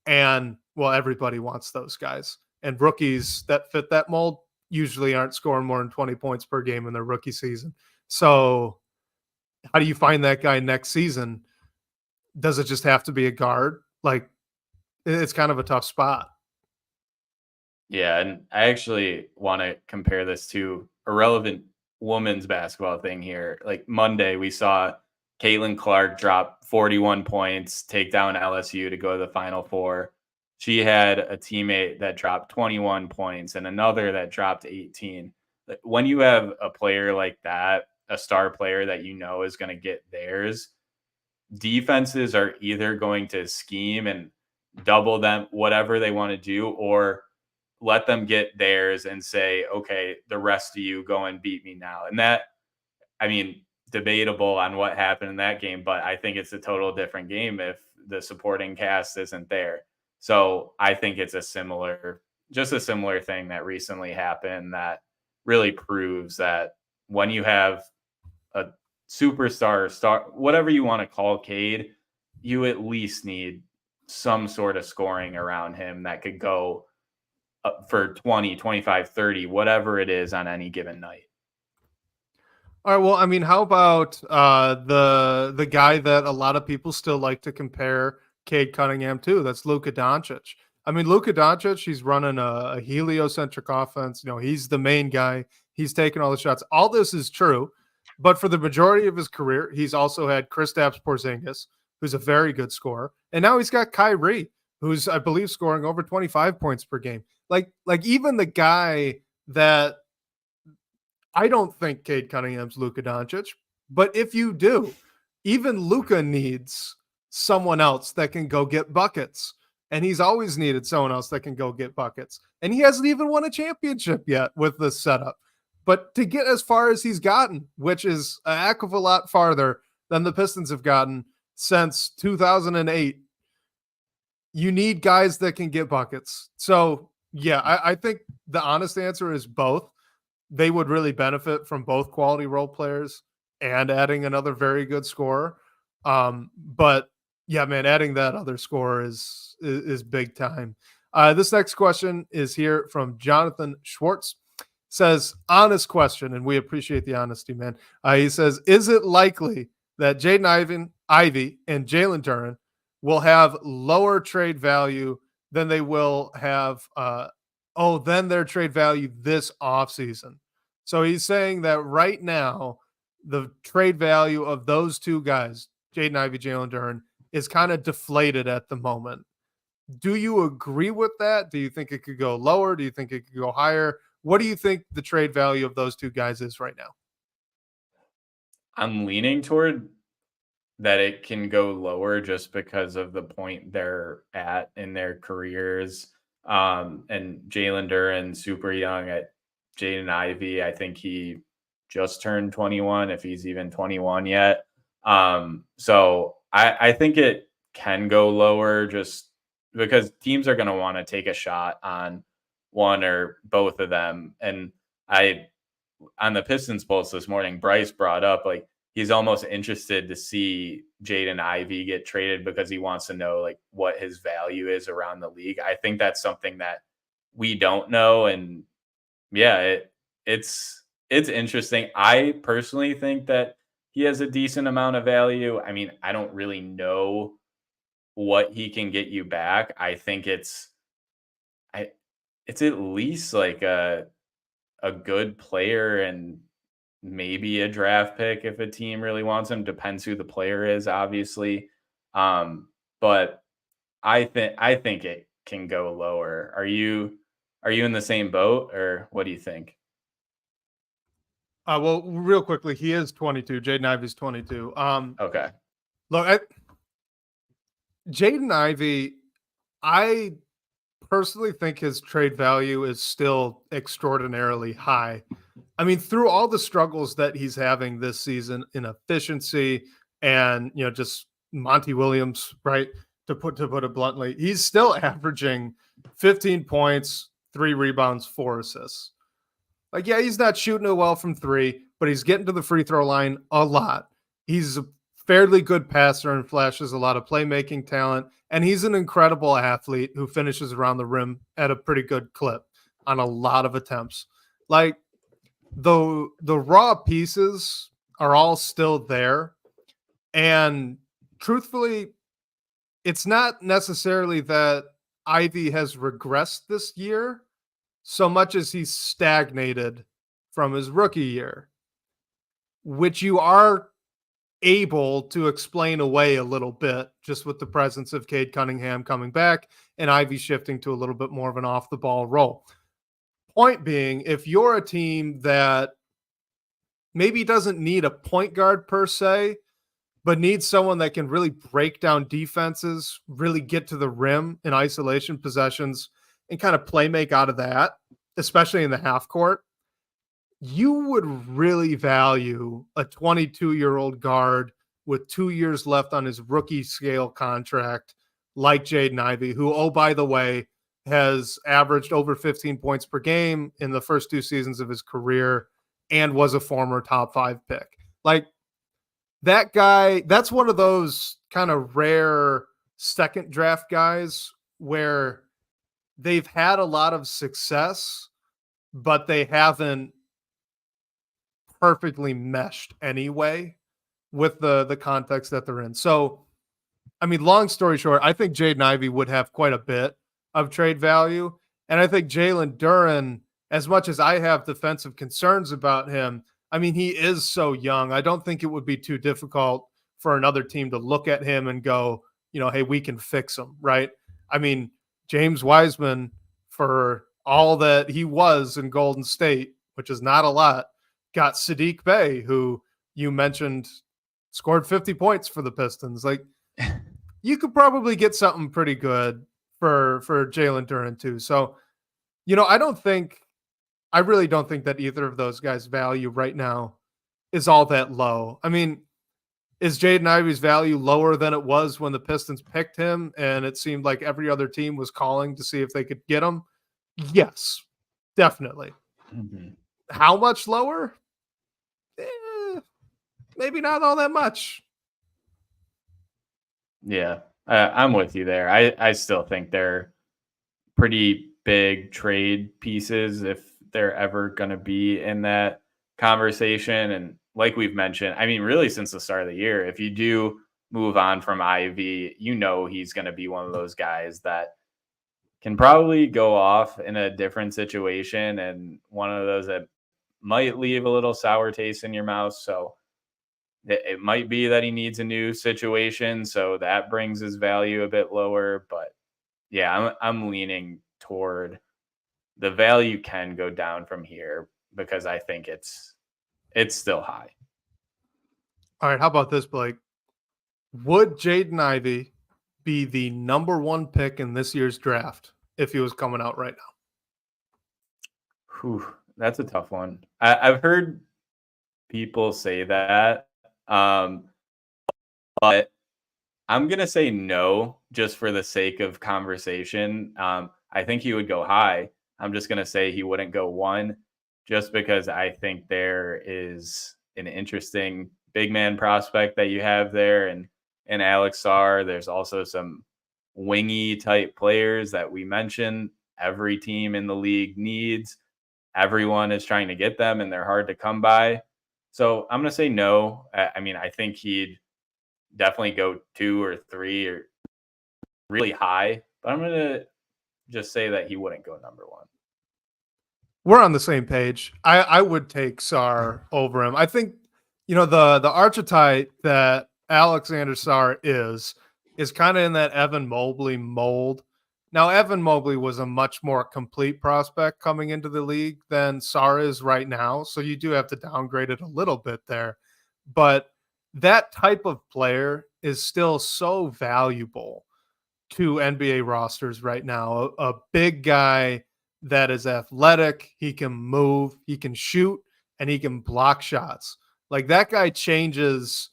And, well, everybody wants those guys. And rookies that fit that mold usually aren't scoring more than 20 points per game in their rookie season. So how do you find that guy next season? Does it just have to be a guard? Like, it's kind of a tough spot. Yeah, and I actually want to compare this to a relevant women's basketball thing here. Like Monday, we saw Caitlin Clark drop 41 points, take down LSU to go to the Final Four. She had a teammate that dropped 21 points and another that dropped 18. When you have a player like that, a star player that you know is going to get theirs, defenses are either going to scheme and double them, whatever they want to do, or let them get theirs and say, okay, the rest of you go and beat me now. And that, I mean, debatable on what happened in that game, but I think it's a total different game if the supporting cast isn't there. So I think it's a similar thing that recently happened that really proves that when you have a superstar, star, whatever you want to call Cade, you at least need some sort of scoring around him that could go for 20, 25, 30, whatever it is on any given night. All right. Well, I mean, how about the guy that a lot of people still like to compare Cade Cunningham to? That's Luka Doncic. I mean, Luka Doncic, he's running a heliocentric offense. He's the main guy. He's taking all the shots. All this is true. But for the majority of his career, he's also had Kristaps Porzingis, who's a very good scorer. And now he's got Kyrie, who's, I believe, scoring over 25 points per game. Like even the guy that I don't think Cade Cunningham's Luka Doncic, but if you do, even Luka needs someone else that can go get buckets. And he's always needed someone else that can go get buckets. And he hasn't even won a championship yet with this setup. But to get as far as he's gotten, which is a heck of a lot farther than the Pistons have gotten since 2008, you need guys that can get buckets. So, yeah, I think the honest answer is both. They would really benefit from both quality role players and adding another very good scorer. But, yeah, man, adding that other scorer is big time. This next question is here from Jonathan Schwartz. Says, honest question, and we appreciate the honesty, man. He says, is it likely that Jaden Ivey and Jalen Duren will have lower trade value than they will have than their trade value this offseason? So he's saying that right now, the trade value of those two guys, Jaden Ivey, Jalen Duren, is kind of deflated at the moment. Do you agree with that? Do you think it could go lower? Do you think it could go higher? What do you think the trade value of those two guys is right now? I'm leaning toward that it can go lower just because of the point they're at in their careers. And Jalen Duren, super young. At Jaden Ivey, I think he just turned 21, if he's even 21 yet. So I think it can go lower just because teams are going to want to take a shot on one or both of them. And I, on the Pistons Pulse this morning, Bryce brought up like he's almost interested to see Jaden Ivey get traded because he wants to know like what his value is around the league. I think that's something that we don't know. And yeah, it's interesting. I personally think that he has a decent amount of value. I mean, I don't really know what he can get you back. I think I it's at least like a good player and maybe a draft pick if a team really wants him. Depends who the player is, obviously. But I think it can go lower. Are you in the same boat, or what do you think? Well, real quickly, he is 22. Jaden Ivey's 22. Okay. Look, Jaden Ivey, I personally think his trade value is still extraordinarily high. I mean, through all the struggles that he's having this season in efficiency and just Monty Williams, right? To put it bluntly, he's still averaging 15 points, 3 rebounds, 4 assists. Like, yeah, he's not shooting it well from 3, but he's getting to the free throw line a lot. He's a fairly good passer and flashes a lot of playmaking talent. And he's an incredible athlete who finishes around the rim at a pretty good clip on a lot of attempts. Like, the raw pieces are all still there. And truthfully, it's not necessarily that Ivy has regressed this year so much as he's stagnated from his rookie year, which you are able to explain away a little bit just with the presence of Cade Cunningham coming back and Ivy shifting to a little bit more of an off the ball role. Point being, if you're a team that maybe doesn't need a point guard per se, but needs someone that can really break down defenses, really get to the rim in isolation possessions, and kind of play make out of that, especially in the half court, you would really value a 22-year-old guard with 2 years left on his rookie scale contract like Jaden Ivey, who, oh, by the way, has averaged over 15 points per game in the first 2 seasons of his career and was a former top 5 pick. Like, that guy, that's one of those kind of rare second draft guys where they've had a lot of success, but they haven't perfectly meshed anyway with the context that they're in. So, I mean, long story short, I think Jaden Ivey would have quite a bit of trade value. And I think Jalen Duren, as much as I have defensive concerns about him, I mean, he is so young. I don't think it would be too difficult for another team to look at him and go, hey, we can fix him, right? I mean, James Wiseman, for all that he was in Golden State, which is not a lot, got Sadiq Bey, who you mentioned scored 50 points for the Pistons. Like, you could probably get something pretty good for Jalen Duren too. So, I really don't think that either of those guys' value right now is all that low. I mean, is Jaden Ivey's value lower than it was when the Pistons picked him and it seemed like every other team was calling to see if they could get him? Yes, definitely. Mm-hmm. How much lower? Maybe not all that much. Yeah, I'm with you there. I still think they're pretty big trade pieces if they're ever going to be in that conversation. And like we've mentioned, I mean, really since the start of the year, if you do move on from Ivy, he's going to be one of those guys that can probably go off in a different situation and one of those that might leave a little sour taste in your mouth. So it might be that he needs a new situation, so that brings his value a bit lower. But yeah, I'm leaning toward the value can go down from here because I think it's still high. All right, how about this, Blake? Would Jaden Ivey be the number one pick in this year's draft if he was coming out right now? Whew, that's a tough one. I've heard people say that, but I'm gonna say no, just for the sake of conversation. I think he would go high. I'm just gonna say he wouldn't go one, just because I think there is an interesting big man prospect that you have there, and Alex Sarr. There's also some wingy type players that we mentioned. Every team in the league needs. Everyone is trying to get them, and they're hard to come by. So I'm gonna say no. I mean, I think he'd definitely go 2 or 3 or really high, but I'm gonna just say that he wouldn't go number one. We're on the same page. I would take Sarr over him. I think, the archetype that Alexander Sarr is kind of in that Evan Mobley mold. Now, Evan Mobley was a much more complete prospect coming into the league than Sarr is right now. So you do have to downgrade it a little bit there. But that type of player is still so valuable to NBA rosters right now. A big guy that is athletic, he can move, he can shoot, and he can block shots. Like, that guy changes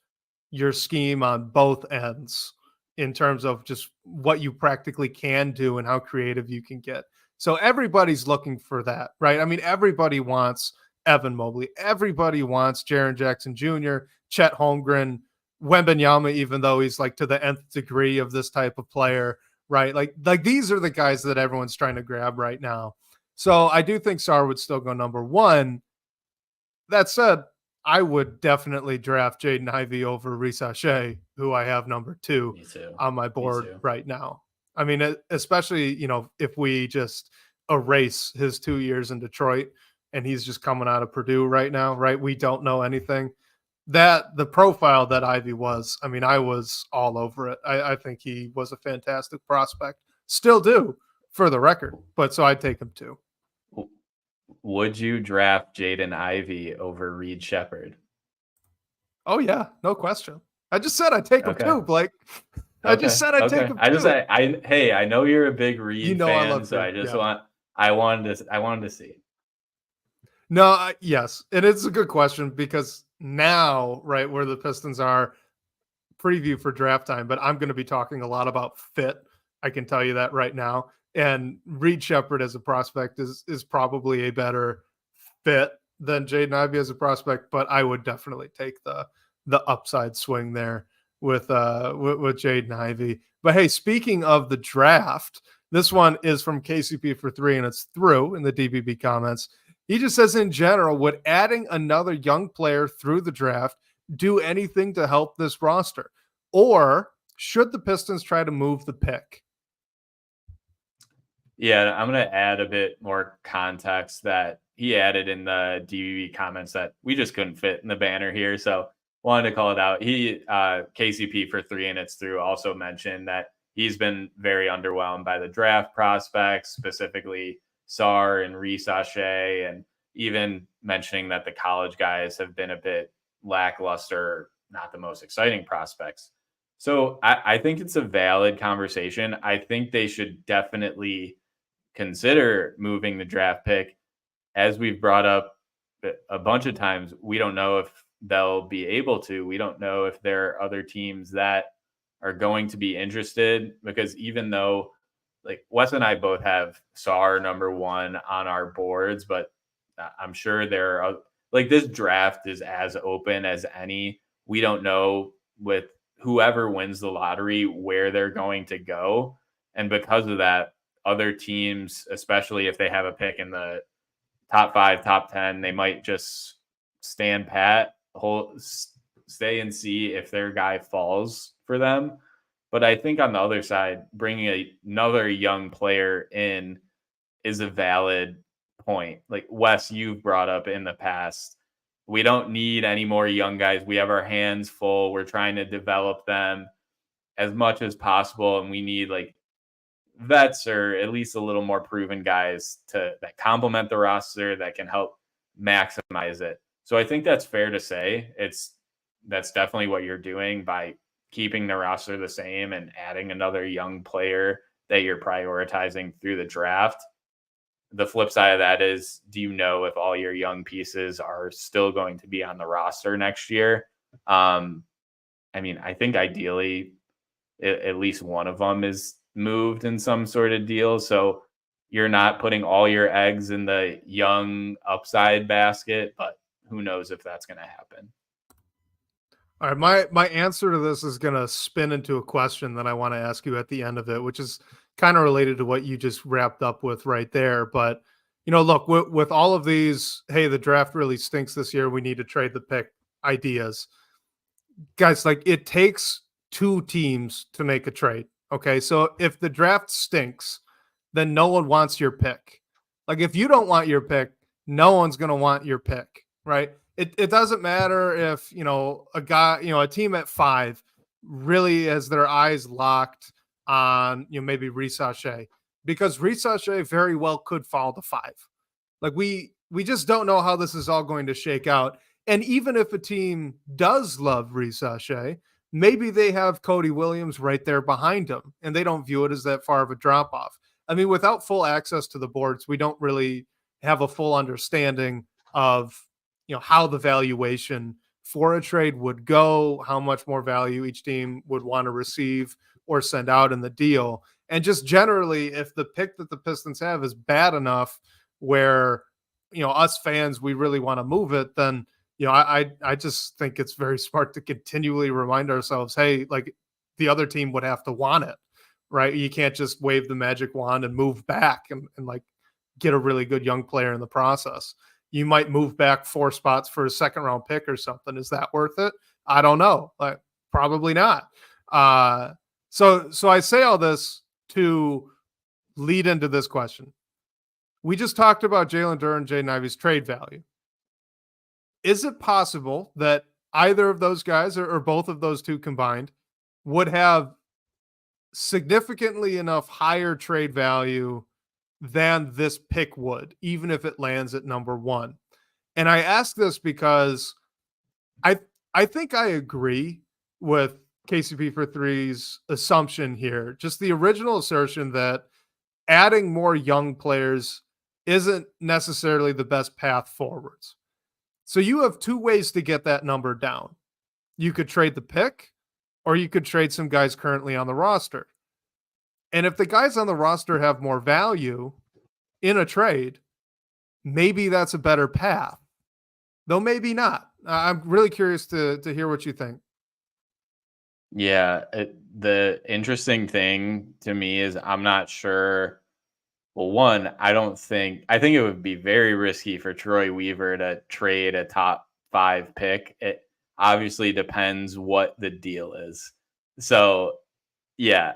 your scheme on both ends in terms of just what you practically can do and how creative you can get. So everybody's looking for that, right? I mean, everybody wants Evan Mobley. Everybody wants Jaren Jackson Jr., Chet Holmgren, Wembanyama, even though he's like to the nth degree of this type of player, right? Like these are the guys that everyone's trying to grab right now. So I do think Sarr would still go number one. That said, I would definitely draft Jaden Ivey over Reese Shea, who I have number 2 on my board right now. I mean, especially, if we just erase his 2 years in Detroit and he's just coming out of Purdue right now, right? We don't know anything. The profile that Ivey was, I mean, I was all over it. I think he was a fantastic prospect. Still do, for the record. But so I'd take him too. Would you draft Jaden Ivey over Reed Shepherd? Oh, yeah. No question. I just said I'd take him too, Blake. I just said I'd take him too. Hey, I know you're a big Reed fan, I love so Reed. I wanted to see. No, yes. And it's a good question because now, right, where the Pistons are, preview for draft time, but I'm going to be talking a lot about fit. I can tell you that right now. And Reed Shepherd as a prospect is probably a better fit than Jaden Ivey as a prospect, but I would definitely take the upside swing there with Jaden Ivey. But hey, speaking of the draft, this one is from KCP for 3, and it's through in the DBB comments. He just says, in general, would adding another young player through the draft do anything to help this roster? Or should the Pistons try to move the pick? Yeah, I'm going to add a bit more context that he added in the DBB comments that we just couldn't fit in the banner here. So wanted to call it out. He, KCP for 3 and it's through, also mentioned that he's been very underwhelmed by the draft prospects, specifically Sarr and Reese Shea, and even mentioning that the college guys have been a bit lackluster, not the most exciting prospects. So I think it's a valid conversation. I think they should definitely consider moving the draft pick. As we've brought up a bunch of times, we don't know if they'll be able to. We don't know if there are other teams that are going to be interested, because even though, like, Wes and I both have Sarr number 1 on our boards, but I'm sure there are, like, this draft is as open as any. We don't know with whoever wins the lottery where they're going to go. And because of that, other teams, especially if they have a pick in the top 5, top 10, they might just stand pat, stay and see if their guy falls for them. But I think on the other side, bringing another young player in is a valid point. Like, Wes, you've brought up in the past, we don't need any more young guys. We have our hands full. We're trying to develop them as much as possible. And we need, like, vets or at least a little more proven guys that complement the roster that can help maximize it. So I think that's fair to say. That's definitely what you're doing by keeping the roster the same and adding another young player that you're prioritizing through the draft. The flip side of that is, do you know if all your young pieces are still going to be on the roster next year? I mean, I think ideally at least one of them is moved in some sort of deal. So you're not putting all your eggs in the young upside basket, but who knows if that's going to happen. All right, my answer to this is going to spin into a question that I want to ask you at the end of it, which is kind of related to what you just wrapped up with right there. But, look, with all of these, hey, the draft really stinks this year, we need to trade the pick ideas. Guys, like, it takes two teams to make a trade. Okay, so if the draft stinks, then no one wants your pick. Like, if you don't want your pick, no one's going to want your pick, right? It doesn't matter if, a team at 5 really has their eyes locked on, maybe Reece Shea, because Reece Shea very well could fall to 5. Like, we just don't know how this is all going to shake out. And even if a team does love Reece Shea, maybe they have Cody Williams right there behind him, and they don't view it as that far of a drop off. I mean, without full access to the boards, we don't really have a full understanding of, how the valuation for a trade would go, how much more value each team would want to receive or send out in the deal. And just generally, if the pick that the Pistons have is bad enough where, us fans, we really want to move it, then, I just think it's very smart to continually remind ourselves, hey, like, the other team would have to want it, right? You can't just wave the magic wand and move back and like get a really good young player in the process. You might move back 4 spots for a second round pick or something. Is that worth it? I don't know. Like, probably not. So I say all this to lead into this question. We just talked about Jalen Duren and Jaden Ivey's trade value. Is it possible that either of those guys or both of those two combined would have significantly enough higher trade value than this pick would, even if it lands at number 1? And I ask this because I think I agree with KCP for Three's assumption here. Just the original assertion that adding more young players isn't necessarily the best path forwards. So you have 2 ways to get that number down. You could trade the pick, or you could trade some guys currently on the roster. And if the guys on the roster have more value in a trade, maybe that's a better path. Though maybe not. I'm really curious to hear what you think. Yeah, the interesting thing to me is I'm not sure. Well, one, I think it would be very risky for Troy Weaver to trade a top 5 pick. It obviously depends what the deal is. So, yeah,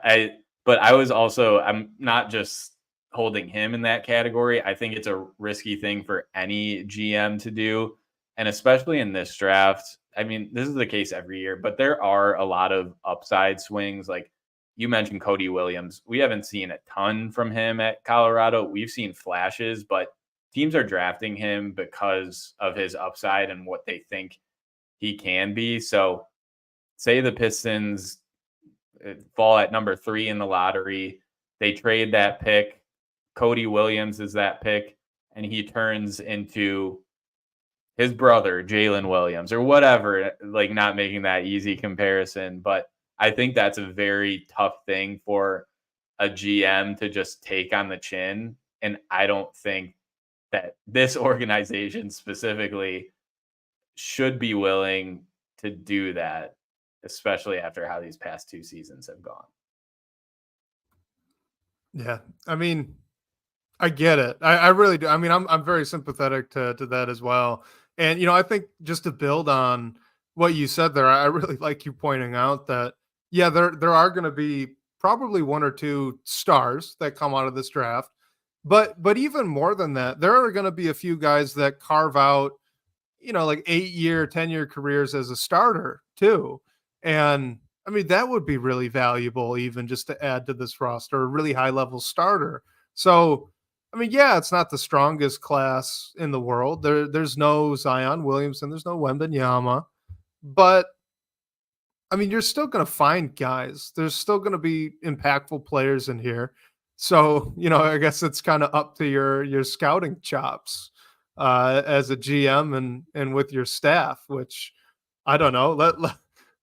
I'm not just holding him in that category. I think it's a risky thing for any GM to do. And especially in this draft, I mean, this is the case every year, but there are a lot of upside swings. Like you mentioned Cody Williams. We haven't seen a ton from him at Colorado. We've seen flashes, but teams are drafting him because of his upside and what they think he can be. So say the Pistons fall at number 3 in the lottery. They trade that pick. Cody Williams is that pick, and he turns into his brother, Jalen Williams, or whatever, like not making that easy comparison. But I think that's a very tough thing for a GM to just take on the chin. And I don't think that this organization specifically should be willing to do that, especially after how these past 2 seasons have gone. Yeah. I mean, I get it. I really do. I mean, I'm very sympathetic to that as well. And, I think just to build on what you said there, I really like you pointing out that, yeah, there are going to be probably 1 or 2 stars that come out of this draft. But even more than that, there are going to be a few guys that carve out, like 8-year, 10-year careers as a starter too. And I mean, that would be really valuable, even just to add to this roster, a really high level starter. So, I mean, yeah, it's not the strongest class in the world. There's no Zion Williamson, there's no Wembanyama, but I mean, you're still going to find guys. There's still going to be impactful players in here. So, I guess it's kind of up to your scouting chops as a GM and with your staff, which I don't know.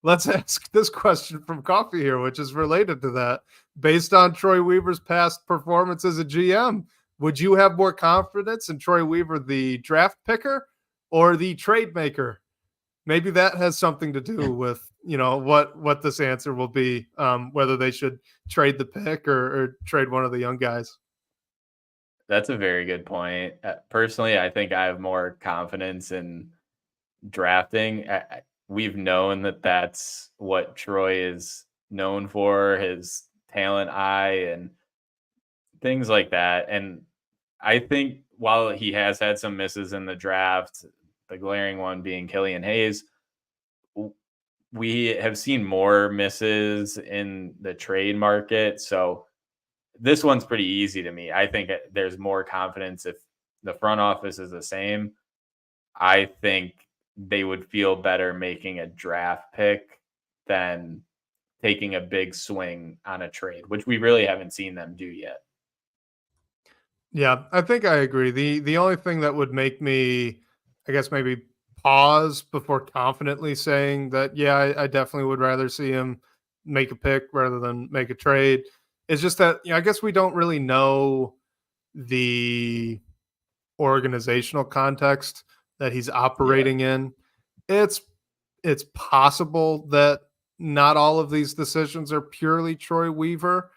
Let's ask this question from Coffee here, which is related to that. Based on Troy Weaver's past performance as a GM, would you have more confidence in Troy Weaver, the draft picker, or the trade maker? Maybe that has something to do with what this answer will be, whether they should trade the pick or trade one of the young guys. That's a very good point. Personally, I think I have more confidence in drafting. We've known that that's what Troy is known for, his talent eye and things like that. And I think while he has had some misses in the draft, the glaring one being Killian Hayes, we have seen more misses in the trade market. So this one's pretty easy to me. I think there's more confidence if the front office is the same. I think they would feel better making a draft pick than taking a big swing on a trade, which we really haven't seen them do yet. Yeah, I think I agree. The only thing that would make me, I guess, maybe pause before confidently saying that, yeah, I definitely would rather see him make a pick rather than make a trade is just that, I guess we don't really know the organizational context that he's Yeah. operating in. It's it's possible that not all of these decisions are purely Troy Weaver.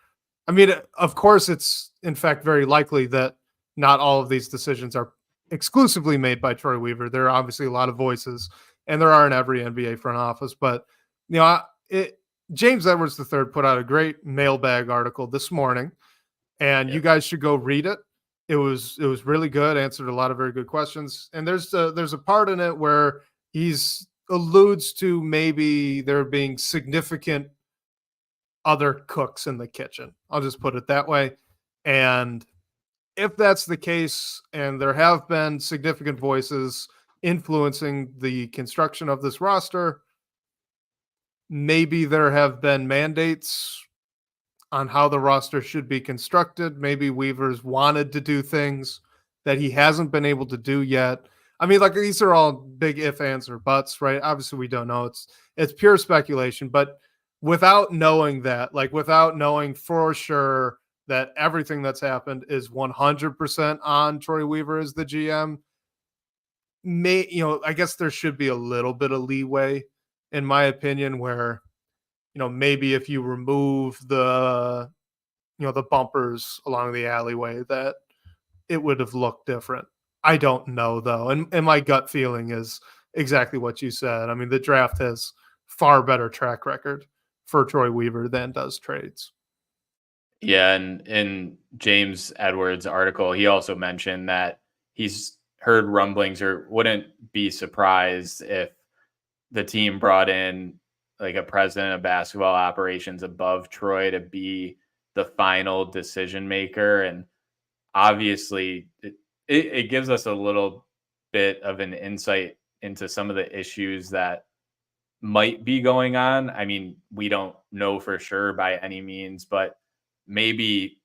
I mean, of course, it's in fact very likely that not all of these decisions are exclusively made by Troy Weaver. There are obviously a lot of voices, and there are in every NBA front office. But James Edwards III put out a great mailbag article this morning, and you Yep. guys should go read it. It was really good, answered a lot of very good questions. And there's a part in it where he's alludes to maybe there being significant other cooks in the kitchen. I'll just put it that way. And if that's the case, and there have been significant voices influencing the construction of this roster, maybe there have been mandates on how the roster should be constructed. Maybe Weaver's wanted to do things that he hasn't been able to do yet. I mean, like, these are all big if, ands, or buts, right? Obviously, we don't know. It's pure speculation, but without knowing that, like without knowing for sure that everything that's happened is 100% on Troy Weaver as the GM, I guess there should be a little bit of leeway, in my opinion, where maybe if you remove the bumpers along the alleyway, that it would have looked different. I don't know though. And my gut feeling is exactly what you said. I mean, the draft has far better track record for Troy Weaver than does trades. Yeah, and in James Edwards' article, he also mentioned that he's heard rumblings or wouldn't be surprised if the team brought in like a president of basketball operations above Troy to be the final decision maker. And obviously, it gives us a little bit of an insight into some of the issues that might be going on. I mean, we don't know for sure by any means, but maybe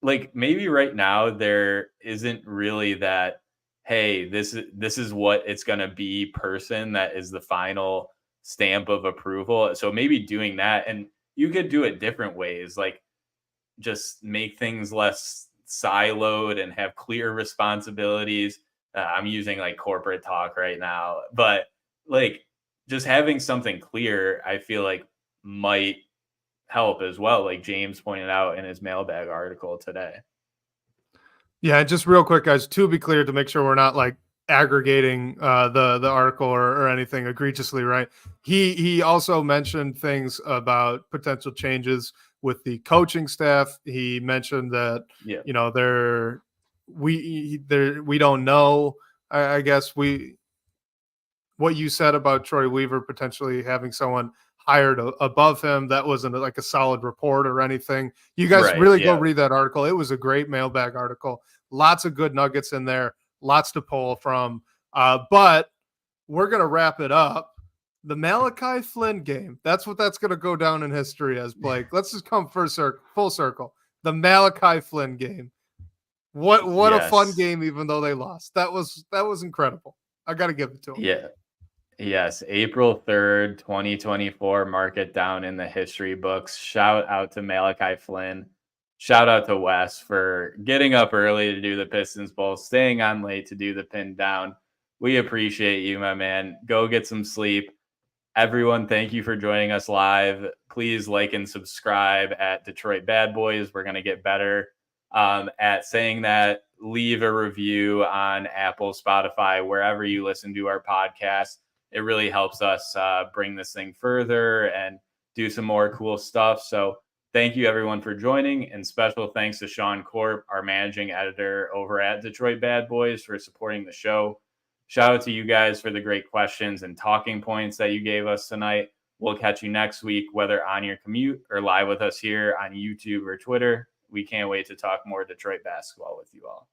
maybe right now there isn't really that, hey, this is what it's going to be person that is the final stamp of approval. So maybe doing that, and you could do it different ways, like just make things less siloed and have clear responsibilities. I'm using like corporate talk right now, but like just having something clear, I feel like might help as well, like James pointed out in his mailbag article today. Yeah, just real quick, guys, to be clear, to make sure we're not like aggregating the article or anything egregiously, right? He also mentioned things about potential changes with the coaching staff. He mentioned that Yeah. we don't know. I guess what you said about Troy Weaver potentially having someone hired above him. That wasn't like a solid report or anything. You guys Right, really go yeah. read that article. It was a great mailbag article. Lots of good nuggets in there, lots to pull from. But we're going to wrap it up. The Malachi Flynn game. That's what that's going to go down in history as, Blake. Let's just come full circle. The Malachi Flynn game. What a fun Yes. game, even though they lost. That was incredible. I got to give it to them. Yeah. Yes, April 3rd, 2024. Mark it down in the history books. Shout out to Malachi Flynn. Shout out to Wes for getting up early to do the Pistons Pulse, staying on late to do the pin down. We appreciate you, my man. Go get some sleep. Everyone, thank you for joining us live. Please like and subscribe at Detroit Bad Boys. We're going to get better at saying that. Leave a review on Apple, Spotify, wherever you listen to our podcast. It really helps us bring this thing further and do some more cool stuff. So thank you, everyone, for joining. And special thanks to Sean Corp, our managing editor over at Detroit Bad Boys, for supporting the show. Shout out to you guys for the great questions and talking points that you gave us tonight. We'll catch you next week, whether on your commute or live with us here on YouTube or Twitter. We can't wait to talk more Detroit basketball with you all.